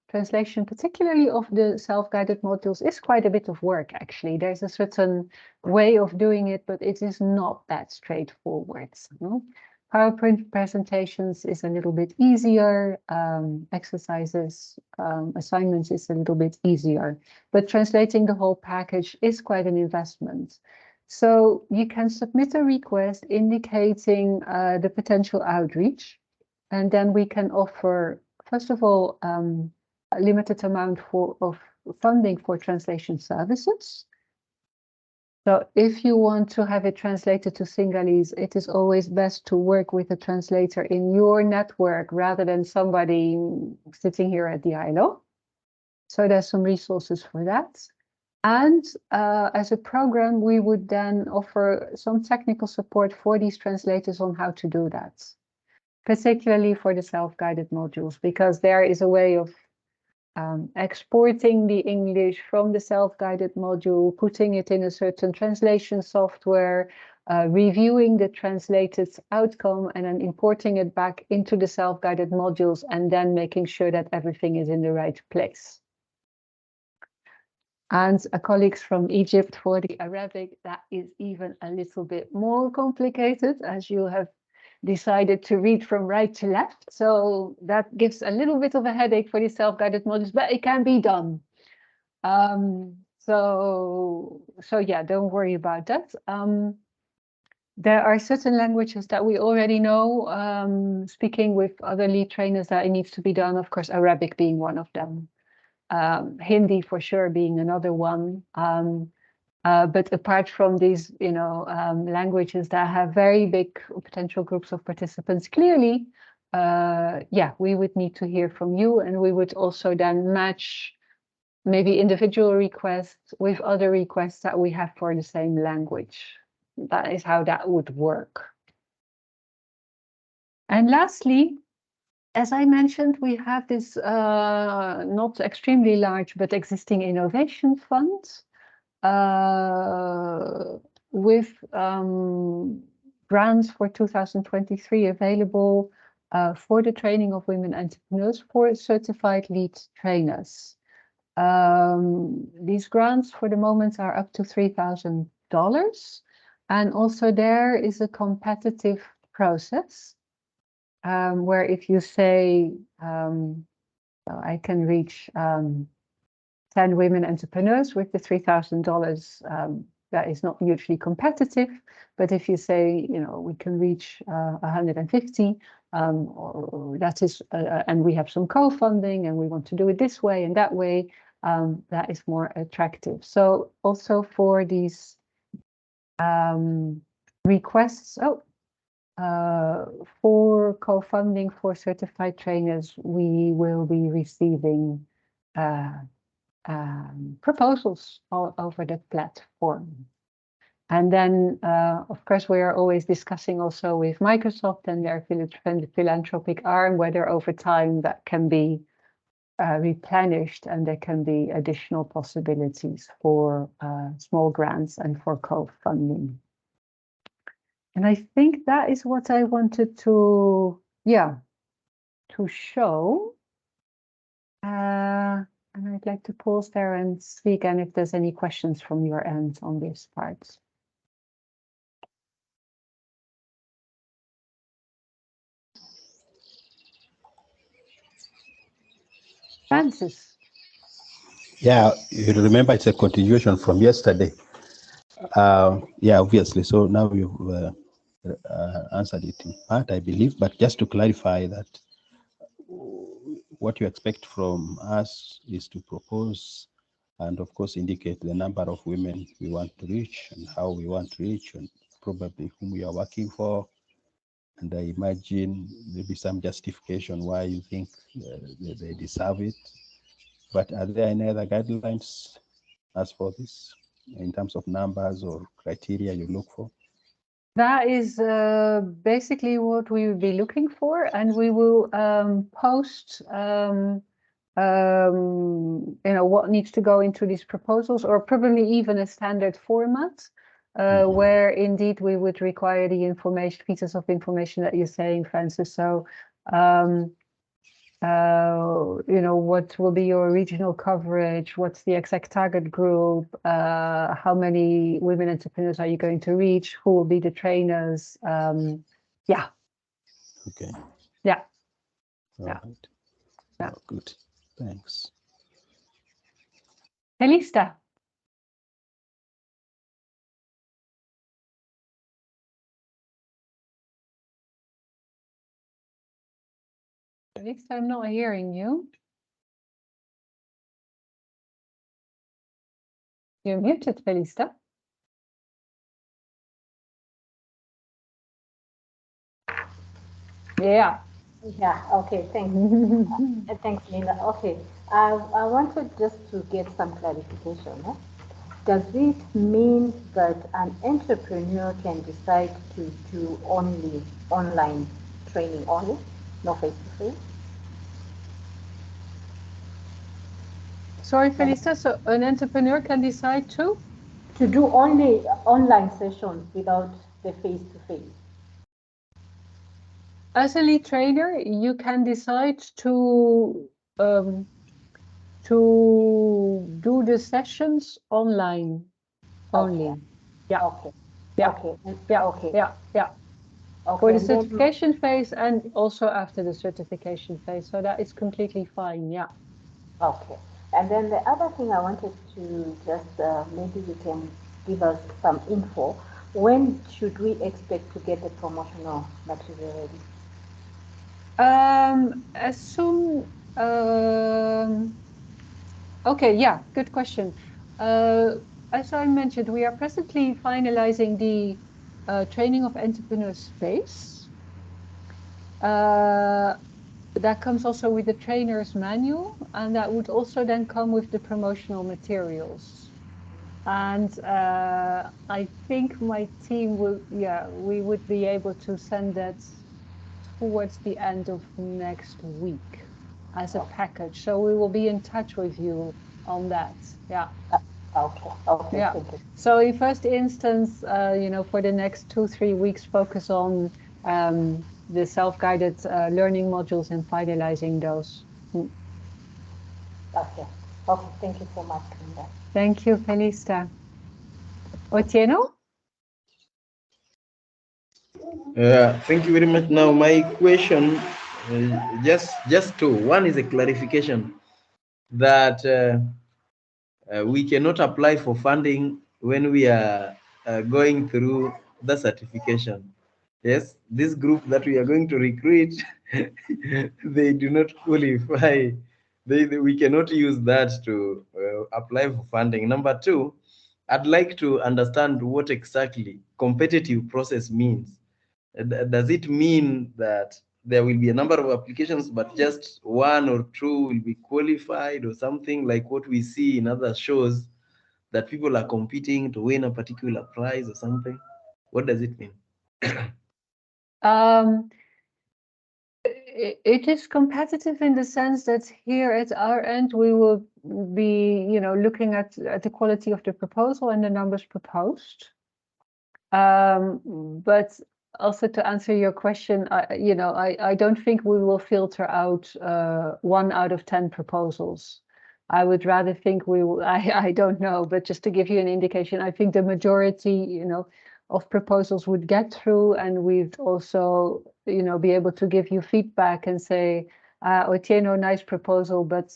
translation, particularly of the self-guided modules, is quite a bit of work, actually. There's a certain way of doing it, but it is not that straightforward. PowerPoint presentations is a little bit easier, exercises, assignments is a little bit easier, but translating the whole package is quite an investment. So you can submit a request indicating the potential outreach, and then we can offer, first of all, a limited amount of funding for translation services. So if you want to have it translated to Sinhalese, it is always best to work with a translator in your network rather than somebody sitting here at the ILO. So there's some resources for that. And as a program, we would then offer some technical support for these translators on how to do that, particularly for the self-guided modules, because there is a way of exporting the English from the self-guided module, putting it in a certain translation software, reviewing the translated outcome, and then importing it back into the self-guided modules, and then making sure that everything is in the right place. And colleagues from Egypt, for the Arabic, that is even a little bit more complicated, as you have decided to read from right to left. So that gives a little bit of a headache for the self-guided modules, but it can be done. So yeah, don't worry about that. There are certain languages that we already know, speaking with other lead trainers, that it needs to be done, of course, Arabic being one of them. Hindi for sure being another one. But apart from these, languages that have very big potential groups of participants, clearly, yeah, we would need to hear from you, and we would also then match maybe individual requests with other requests that we have for the same language. That is how that would work. And lastly, as I mentioned, we have this not extremely large but existing innovation fund with grants for 2023 available for the training of women entrepreneurs for certified lead trainers. These grants for the moment are up to $3,000, and also there is a competitive process where if you say I can reach 10 women entrepreneurs with the $3,000, that is not hugely competitive. But if you say, you know, we can reach 150, or that is, and we have some co-funding and we want to do it this way and that way, that is more attractive. So also for these requests, for co-funding for certified trainers, we will be receiving proposals all over the platform. And then, of course, we are always discussing also with Microsoft and their philanthropic arm whether over time that can be replenished and there can be additional possibilities for small grants and for co-funding. And I think that is what I wanted to, to show. And I'd like to pause there and see again if there's any questions from your end on this part. Francis. Yeah, you remember it's a continuation from yesterday. Yeah, obviously. So now you've answered it in part, I believe. But just to clarify that what you expect from us is to propose and, of course, indicate the number of women we want to reach and how we want to reach and probably whom we are working for. And I imagine maybe some justification why you think they deserve it. But are there any other guidelines as for this in terms of numbers or criteria you look for? That is basically what we will be looking for, and we will post you know, what needs to go into these proposals, or probably even a standard format where indeed we would require the information, pieces of information that you're saying, Francis. So you know, what will be your regional coverage? What's the exact target group? How many women entrepreneurs are you going to reach? Who will be the trainers? Yeah. Okay. Yeah. All Yeah. right. Yeah. Oh, good. Thanks. Elista. At least I'm not hearing you. You're muted, Felista. Yeah. Yeah, okay, thanks. Thanks, Linda. Okay, I wanted just to get some clarification. Does it mean that an entrepreneur can decide to do only online training only, no face-to-face? Sorry, Felista. So an entrepreneur can decide to do only online sessions without the face-to-face. As a lead trainer, you can decide to do the sessions online only. Okay. Yeah. Okay. Yeah. Okay. Yeah. Okay. Yeah. Yeah. Okay. For the and then- certification phase and also after the certification phase. So that is completely fine. Yeah. Okay. And then the other thing I wanted to just, maybe you can give us some info. When should we expect to get the promotional material ready? As soon, okay, yeah, good question. As I mentioned, we are presently finalizing the training of entrepreneur space. that comes also with the trainer's manual, and that would also then come with the promotional materials. And I think my team will, we would be able to send that towards the end of next week as a package. So we will be in touch with you on that. Yeah. Okay. Yeah. Thank you. So in first instance, you know, for the next 2-3 weeks, focus on the self-guided learning modules and finalizing those. Okay. Thank you so much, Linda. Thank you, Felista. Otieno? Thank you very much. Now, my question, just two. One is a clarification that we cannot apply for funding when we are going through the certification. Yes, this group that we are going to recruit, they do not qualify. We cannot use that to apply for funding. Number two, I'd like to understand what exactly competitive process means. Does it mean that there will be a number of applications, but just 1 or 2 will be qualified, or something like what we see in other shows, that people are competing to win a particular prize or something? What does it mean? It is competitive in the sense that here at our end, we will be, you know, looking at the quality of the proposal and the numbers proposed. But also to answer your question, you know, I don't think we will filter out 1 out of 10 proposals. I would rather think we will, I don't know, but just to give you an indication, I think the majority, you know, of proposals would get through, and we'd also, you know, be able to give you feedback and say, Otieno, nice proposal, but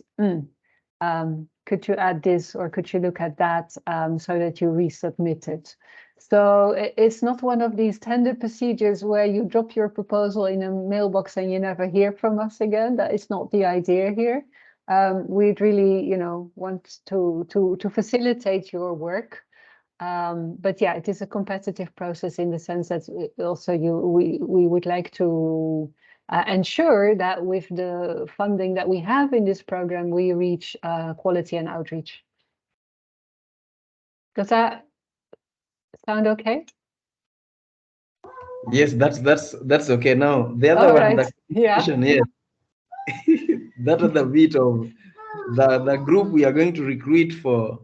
could you add this, or could you look at that, so that you resubmit it. So it's not one of these tender procedures where you drop your proposal in a mailbox and you never hear from us again. That is not the idea here. We'd really, you know, want to facilitate your work. But yeah, it is a competitive process in the sense that also we would like to ensure that with the funding that we have in this program, we reach quality and outreach. Does that sound okay? Yes, that's okay. Now the other one, right. yes, that other bit of the group we are going to recruit for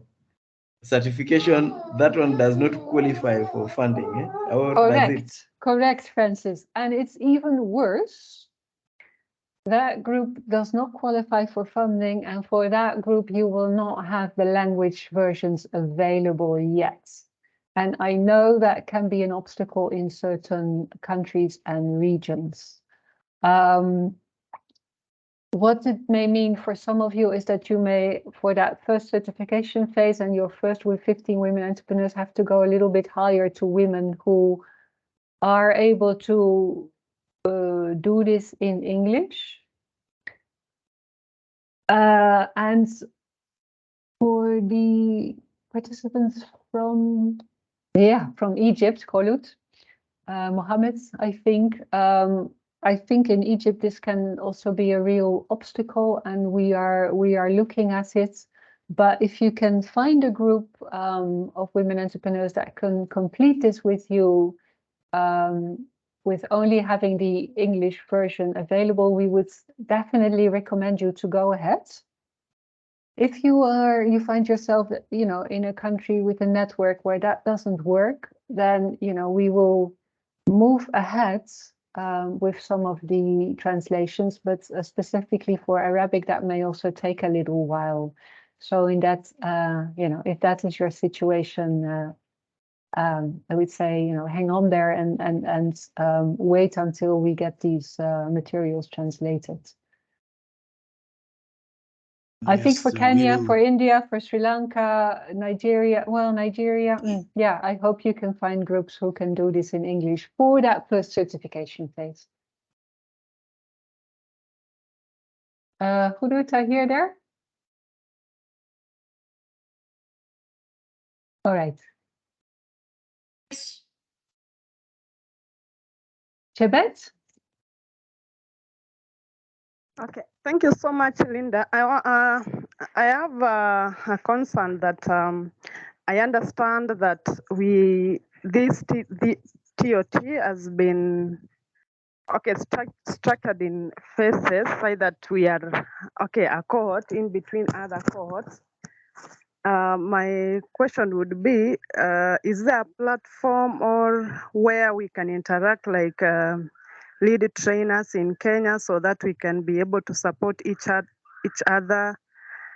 certification, that one does not qualify for funding, eh? Or does it? Correct, Francis. And it's even worse. That group does not qualify for funding, and for that group, you will not have the language versions available yet. And I know that can be an obstacle in certain countries and regions. What it may mean for some of you is that you may, for that first certification phase and your first with 15 women entrepreneurs, have to go a little bit higher to women who are able to do this in English. And for the participants from Egypt, Kholut, Mohammed, I think in Egypt this can also be a real obstacle, and we are looking at it. But if you can find a group of women entrepreneurs that can complete this with you, with only having the English version available, we would definitely recommend you to go ahead. If you find yourself, you know, in a country with a network where that doesn't work, then, you know, we will move ahead with some of the translations, but specifically for Arabic, that may also take a little while. So in that, you know, if that is your situation, I would say, you know, hang on there and wait until we get these materials translated. I think for Kenya, for India, for Sri Lanka, Nigeria, yeah, I hope you can find groups who can do this in English for that first certification phase. Hudut, I hear there? All right. Chebet? Okay, thank you so much, Linda. I have a concern that I understand that the TOT has been structured in phases, so that we are a cohort in between other cohorts. My question would be, is there a platform or where we can interact like lead trainers in Kenya so that we can be able to support each other,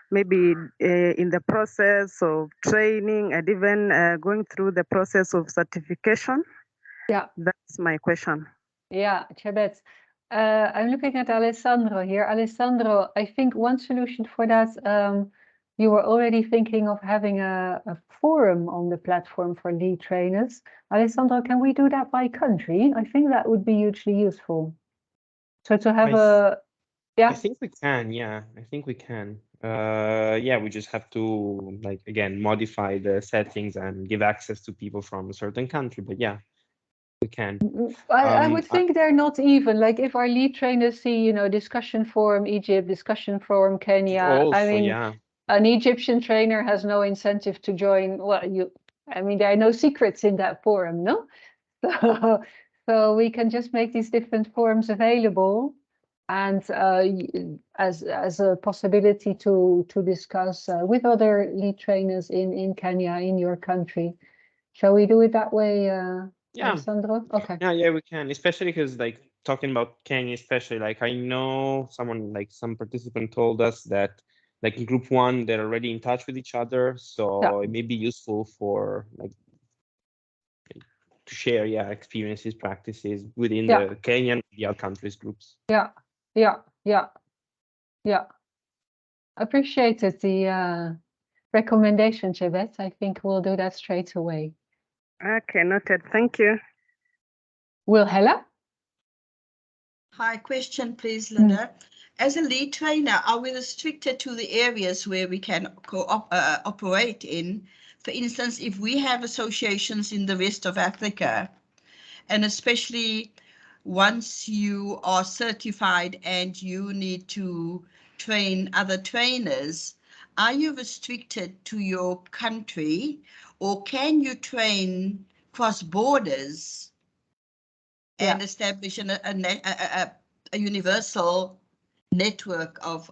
maybe in the process of training and even going through the process of certification? Yeah. That's my question. Yeah, Chabet. I'm looking at Alessandro here. Alessandro, I think one solution for that, you were already thinking of having a forum on the platform for lead trainers. Alessandro, can we do that by country? I think that would be hugely useful. So to have I think we can, yeah. I think we can. Yeah, we just have to, like, again, modify the settings and give access to people from a certain country. But yeah, we can. I would think they're not even. Like if our lead trainers see, you know, discussion forum Egypt, discussion forum Kenya. Also, I mean, yeah. An Egyptian trainer has no incentive to join. Well, I mean, there are no secrets in that forum, no? So we can just make these different forums available, and as a possibility to discuss with other lead trainers in Kenya, in your country. Shall we do it that way, Yeah. Alessandro? Okay. Yeah, we can, especially because, like, talking about Kenya, especially, like, I know someone, like, some participant told us that, like, in group one, they're already in touch with each other, so it may be useful for, like, to share, experiences, practices within the Kenyan, the other countries groups. Yeah. Appreciated the recommendation, Chebet. I think we'll do that straight away. Okay, noted. Thank you. Wilhela? Hi, question please, Linda. As a lead trainer, are we restricted to the areas where we can operate in? For instance, if we have associations in the rest of Africa, and especially once you are certified and you need to train other trainers, are you restricted to your country, or can you train cross borders and establish a universal network of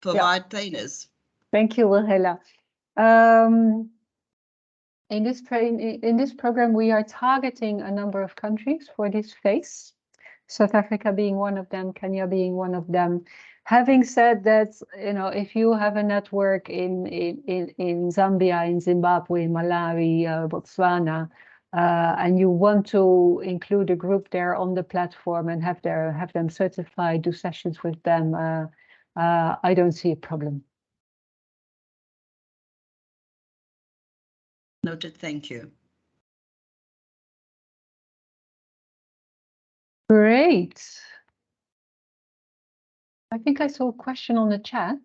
provide trainers? Thank you, Wilhela. In this program, we are targeting a number of countries for this phase, South Africa being one of them, Kenya being one of them. Having said that, you know, if you have a network in Zambia, in Zimbabwe, Malawi, Botswana, and you want to include a group there on the platform and have them certified, do sessions with them, I don't see a problem. Noted, thank you. Great. I think I saw a question on the chat.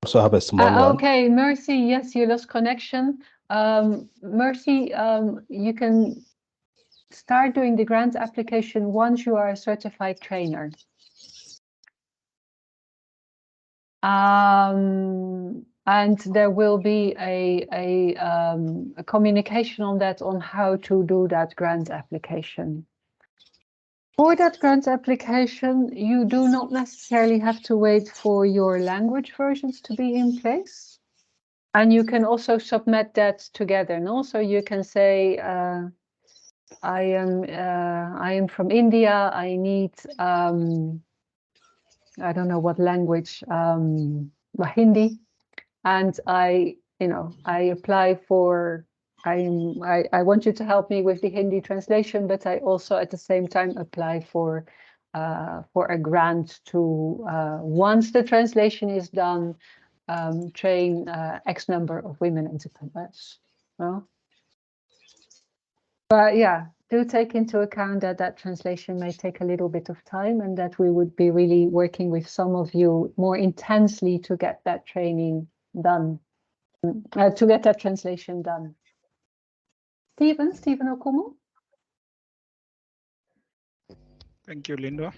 Also have a small one. Okay, Mercy, yes, you lost connection. Mercy, you can start doing the grant application once you are a certified trainer. And there will be a communication on that, on how to do that grant application. For that grant application, you do not necessarily have to wait for your language versions to be in place. And you can also submit that together. And also you can say, I am from India, I need, I don't know what language, Hindi. And I apply for, I want you to help me with the Hindi translation, but I also at the same time apply for a grant to, once the translation is done, train X number of women entrepreneurs. Well, but yeah, do take into account that that translation may take a little bit of time, and that we would be really working with some of you more intensely to get that training done. To get that translation done. Stephen Okumu. Thank you, Linda.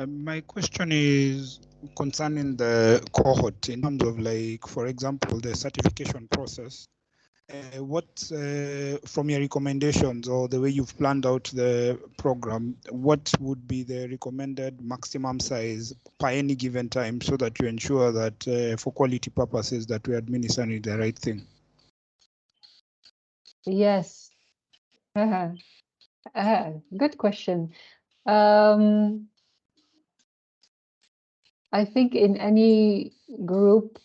My question is concerning the cohort in terms of, like, for example, the certification process. What, from your recommendations or the way you've planned out the program, what would be the recommended maximum size per any given time so that you ensure that for quality purposes that we are administering the right thing? Yes. Good question. I think in any group,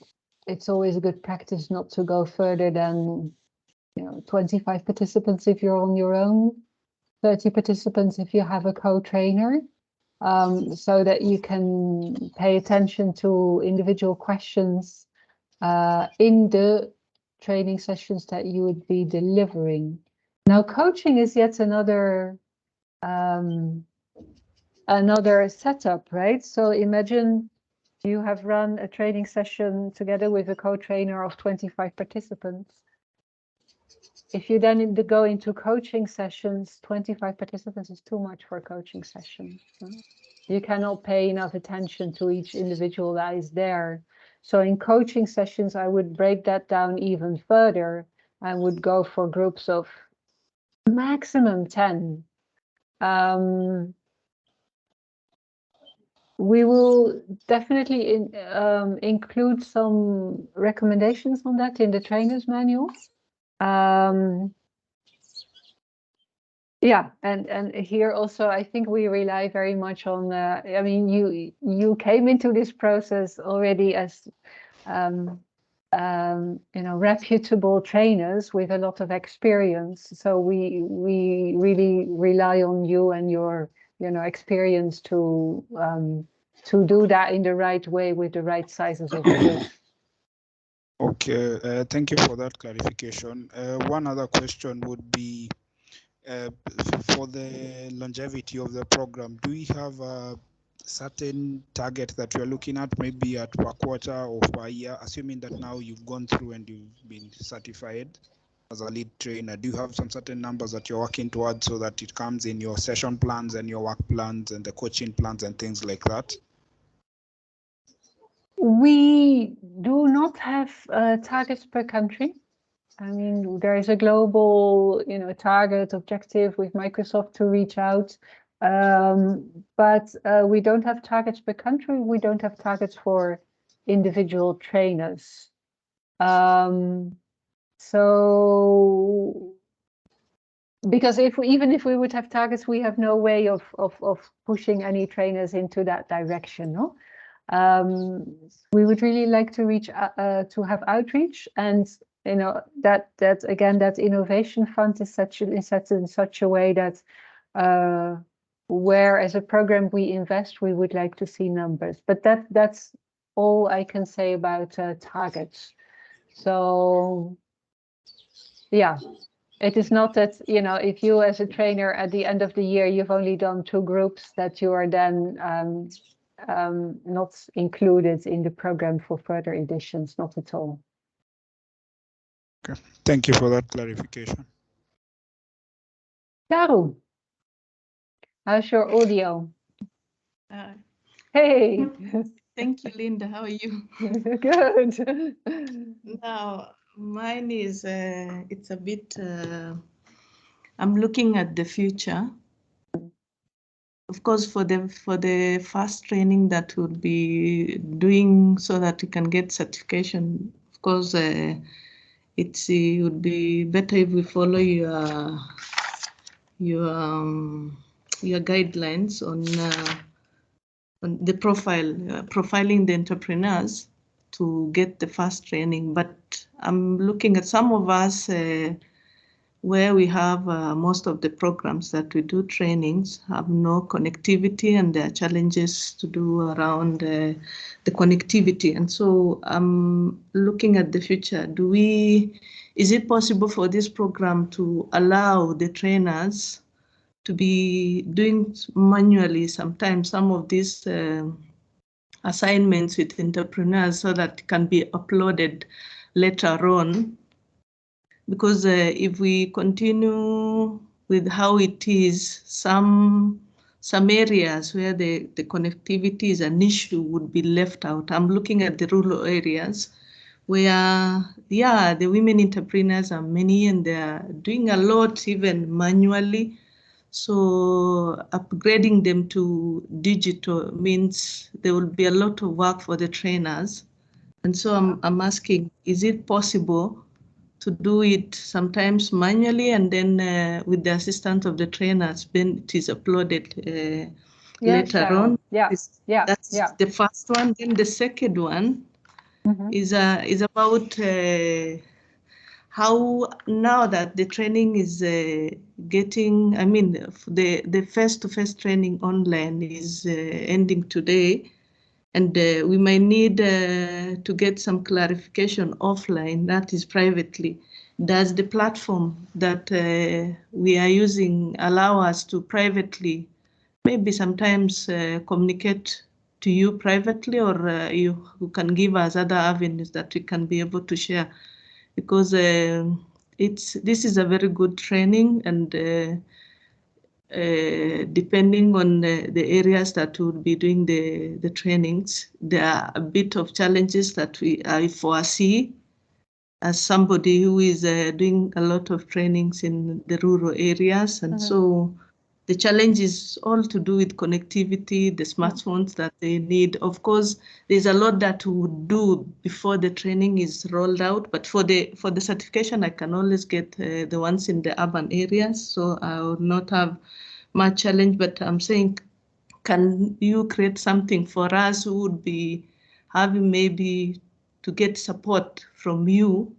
it's always a good practice not to go further than 25 participants if you're on your own, 30 participants if you have a co-trainer, so that you can pay attention to individual questions in the training sessions that you would be delivering. Now, coaching is yet another setup, right? So imagine you have run a training session together with a co-trainer of 25 participants. If you then go into coaching sessions, 25 participants is too much for a coaching session. You cannot pay enough attention to each individual that is there. So in coaching sessions, I would break that down even further and would go for groups of maximum 10. We will definitely include some recommendations on that in the trainer's manual. Yeah, and here also I think we rely very much on. I mean, you came into this process already as reputable trainers with a lot of experience. So we really rely on you and your experience to do that in the right way with the right sizes of group. Okay, thank you for that clarification. One other question would be for the longevity of the program. Do we have a certain target that you're looking at, maybe at per quarter or per year, assuming that now you've gone through and you've been certified as a lead trainer? Do you have some certain numbers that you're working towards so that it comes in your session plans and your work plans and the coaching plans and things like that? We do not have targets per country. I mean, there is a global, target objective with Microsoft to reach out, but we don't have targets per country. We don't have targets for individual trainers. So, because even if we would have targets, we have no way of pushing any trainers into that direction, no? We would really like to reach to have outreach, and that again, that innovation fund is set in such a way that where as a program we invest, we would like to see numbers. But that's all I can say about targets. So yeah, it is not that if you as a trainer at the end of the year you've only done 2 groups, that you are then not included in the program for further editions, not at all. Okay, thank you for that clarification. Karu, how's your audio? Hey. Thank you, Linda. How are you? Good. Now, mine is, it's a bit, I'm looking at the future. Of course, for the first training that we'll be doing so that we can get certification, of course, it would be better if we follow your guidelines on the profiling the entrepreneurs to get the first training. But I'm looking at some of us where we have most of the programs that we do trainings have no connectivity, and there are challenges to do around the connectivity. And so I'm looking at the future. Is it possible for this program to allow the trainers to be doing manually sometimes some of these assignments with entrepreneurs so that it can be uploaded later on? because if we continue with how it is, some areas where the connectivity is an issue would be left out. I'm looking at the rural areas where, yeah, the women entrepreneurs are many and they're doing a lot, even manually. So upgrading them to digital means there will be a lot of work for the trainers. And so I'm asking, is it possible to do it sometimes manually and then with the assistance of the trainers when it is uploaded later Cheryl. on? That's The first one. Then the second one is about how now that the training is getting, I mean, the face-to-face training online is ending today, and we might need to get some clarification offline, that is privately. Does the platform that we are using allow us to privately, maybe sometimes communicate to you privately, or you can give us other avenues that we can be able to share? Because this is a very good training, and depending on the areas that we'll be doing the trainings, there are a bit of challenges that I foresee as somebody who is doing a lot of trainings in the rural areas. And so the challenge is all to do with connectivity, the smartphones that they need. Of course, there's a lot that we would do before the training is rolled out, but for the certification, I can always get the ones in the urban areas, so I would not have much challenge. But I'm saying, can you create something for us who would be having maybe to get support from you,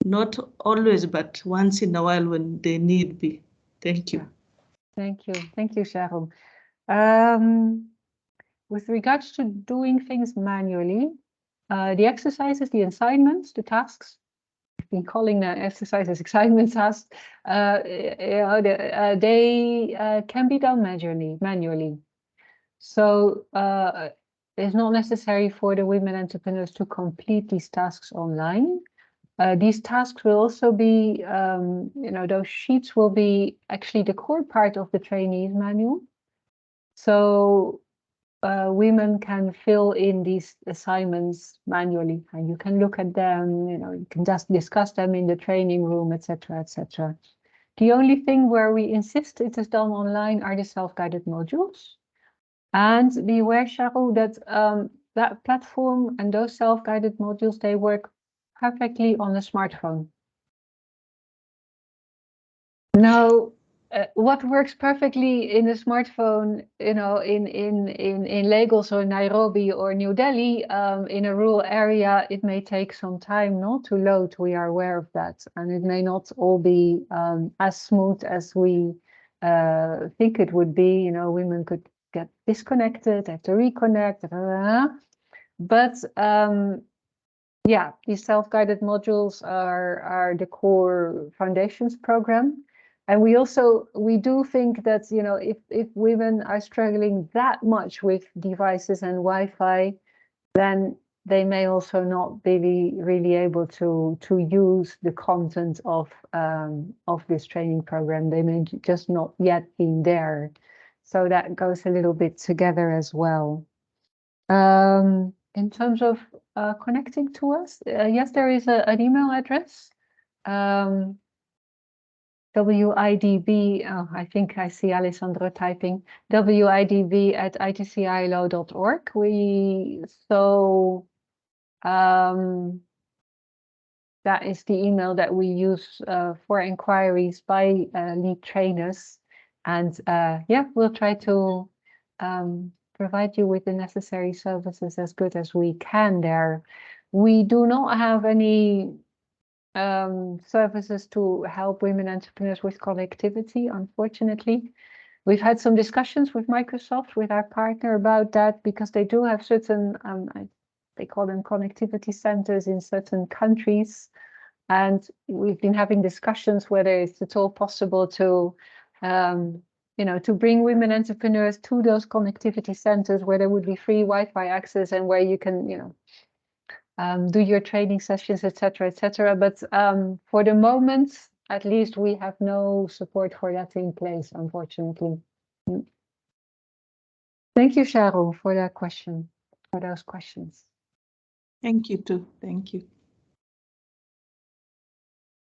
not always, but once in a while when they need be? Thank you. Thank you, Cheryl. With regards to doing things manually, the exercises, the assignments, the tasks, I've been calling them exercises, assignment tasks, they can be done manually. So it's not necessary for the women entrepreneurs to complete these tasks online. These tasks will also be, those sheets will be actually the core part of the trainees manual. So women can fill in these assignments manually, and you can look at them, you can just discuss them in the training room, etc., etc. The only thing where we insist it is done online are the self-guided modules. And be aware, Cheryl, that that platform and those self-guided modules, they work perfectly on a smartphone. Now, what works perfectly in a smartphone, in Lagos or Nairobi or New Delhi, in a rural area, it may take some time not to load. We are aware of that, and it may not all be as smooth as we think it would be. Women could get disconnected, have to reconnect, but yeah, these self-guided modules are the core foundations program. And we do think that, if women are struggling that much with devices and Wi-Fi, then they may also not be really able to use the content of this training program. They may just not yet be there. So that goes a little bit together as well. In terms of connecting to us, yes, there is an email address. WIDB, I think I see Alessandro typing, WIDB@itcilo.org. That is the email that we use for inquiries by lead trainers. And yeah, we'll try to provide you with the necessary services as good as we can there. We do not have any services to help women entrepreneurs with connectivity, unfortunately. We've had some discussions with Microsoft, with our partner, about that, because they do have certain, they call them connectivity centers in certain countries. And we've been having discussions whether it's at all possible to, to bring women entrepreneurs to those connectivity centers where there would be free Wi-Fi access and where you can, do your training sessions, etc., etc. But for the moment, at least we have no support for that in place, unfortunately. Thank you, Cheryl, for that question, for those questions. Thank you too. Thank you.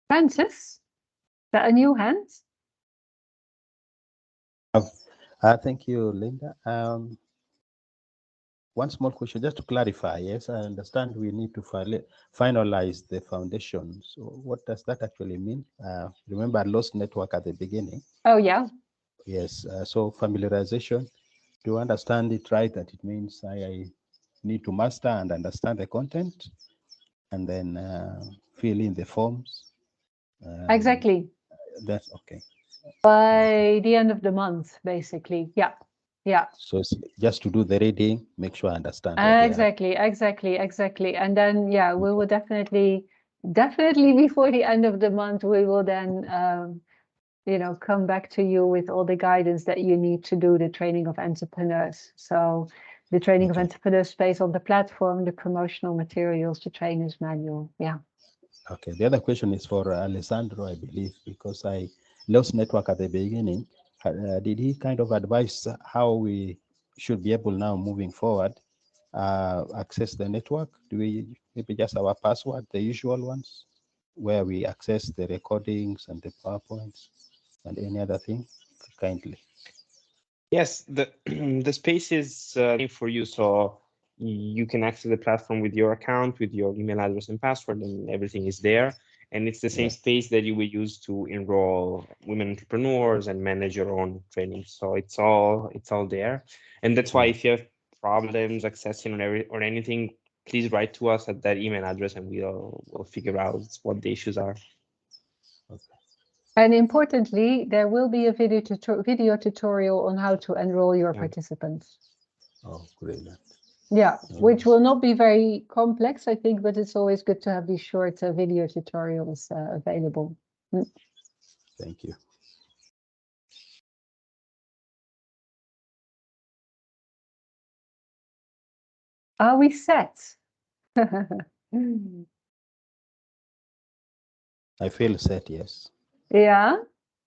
Francis, is that a new hand? Thank you, Linda. One small question, just to clarify. Yes, I understand we need to finalize the foundation. So what does that actually mean? Remember, I lost network at the beginning. Oh, yeah. Yes, so familiarization, do you understand it right, that it means I need to master and understand the content and then fill in the forms? Exactly. That's okay. By the end of the month, basically. Yeah. Yeah. So it's just to do the reading, make sure I understand. Exactly. And then, yeah, we will definitely before the end of the month, we will then, you know, come back to you with all the guidance that you need to do the training of entrepreneurs. So the training of entrepreneurs based on the platform, the promotional materials, the trainer's manual. Yeah. Okay. The other question is for Alessandro, I believe, because I lost network at the beginning. Did he kind of advise how we should be able now moving forward access the network? Do we maybe just our password, the usual ones, where we access the recordings and the PowerPoints and any other thing? Kindly. Yes, the space is for you, so you can access the platform with your account, with your email address and password, and everything is there. And it's the same space that you will use to enroll women entrepreneurs and manage your own training. So it's all there. And that's why if you have problems accessing or anything, please write to us at that email address and we'll figure out what the issues are. Okay. And importantly, there will be a video tutorial on how to enroll your participants. Oh, brilliant. Yeah, which will not be very complex, I think, but it's always good to have these short video tutorials available. Thank you. Are we set? I feel set, yes. Yeah.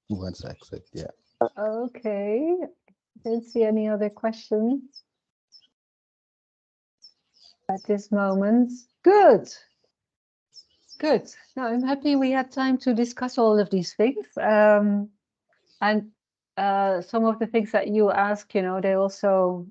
Once I accept, yeah. Okay. Don't see any other questions at this moment. Good. Good. Now I'm happy we had time to discuss all of these things. And some of the things that you ask, you know, they also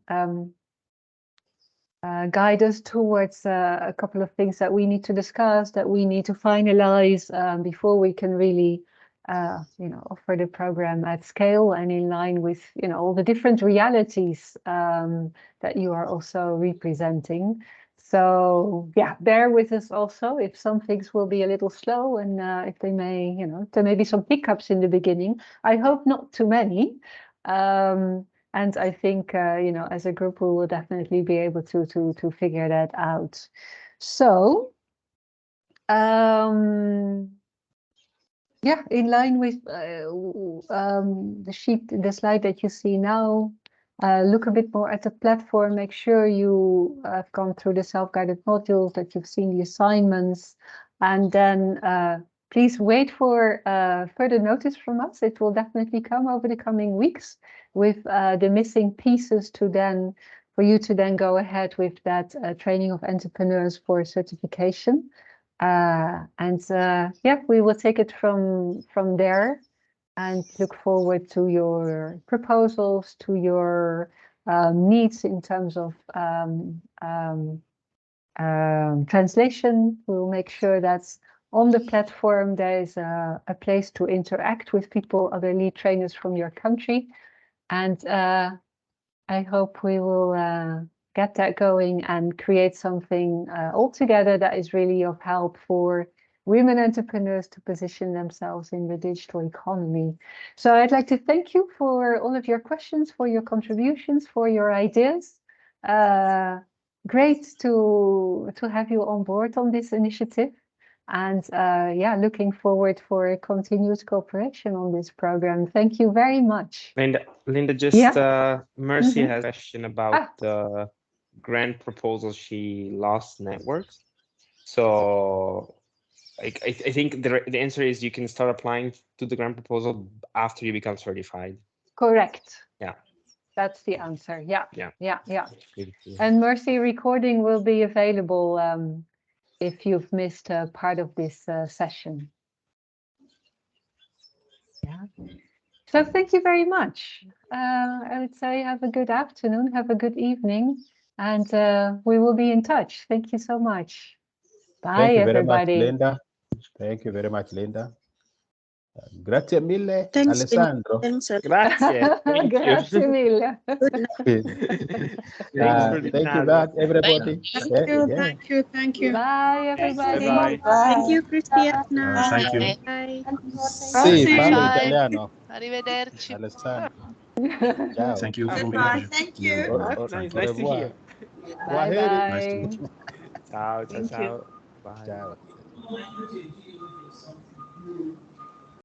guide us towards a couple of things that we need to discuss, that we need to finalize before we can really, you know, offer the program at scale and in line with, you know, all the different realities that you are also representing. So yeah, bear with us also if some things will be a little slow and if they may, you know, there may be some hiccups in the beginning. I hope not too many. And I think, you know, as a group, we will definitely be able to figure that out. So, yeah, in line with the slide that you see now, look a bit more at the platform, make sure you have gone through the self-guided modules, that you've seen the assignments, and then please wait for further notice from us. It will definitely come over the coming weeks with the missing pieces for you to then go ahead with that training of entrepreneurs for certification. Yeah, we will take it from there and look forward to your proposals, to your needs in terms of translation. We'll make sure that's on the platform. There is a place to interact with people, other lead trainers from your country. And I hope we will get that going and create something all together that is really of help for women entrepreneurs to position themselves in the digital economy. So I'd like to thank you for all of your questions, for your contributions, for your ideas. Great to have you on board on this initiative. And yeah, looking forward for continued cooperation on this program. Thank you very much. Linda, just Mercy has a question about the grant proposal. She lost network. So I think the answer is you can start applying to the grant proposal after you become certified. Correct. Yeah. That's the answer. Yeah. Yeah. Yeah. Yeah. And Mercy, recording will be available if you've missed a part of this session. Yeah. So thank you very much. I would say have a good afternoon, have a good evening, and we will be in touch. Thank you so much. Bye, Thank you very everybody. much, Linda. Thank you very much, Linda. Grazie mille, Thanks, Alessandro. Grazie. Thank Grazie you. mille. Thanks for the Thank you time. back, everybody. Thank Yeah, you, yeah. thank you, thank you. Bye, everybody. Bye-bye. Thank you, Cristiana. Thank you. Bye. Sì, parlo Bye. italiano, Arrivederci. Alessandro. Ciao. Thank you for Goodbye. being Thank you. Nice Au to revoir. hear. Bye Kwaheri. nice to bye. meet you. Ciao, ciao, Thank you. ciao. Bye. Ciao.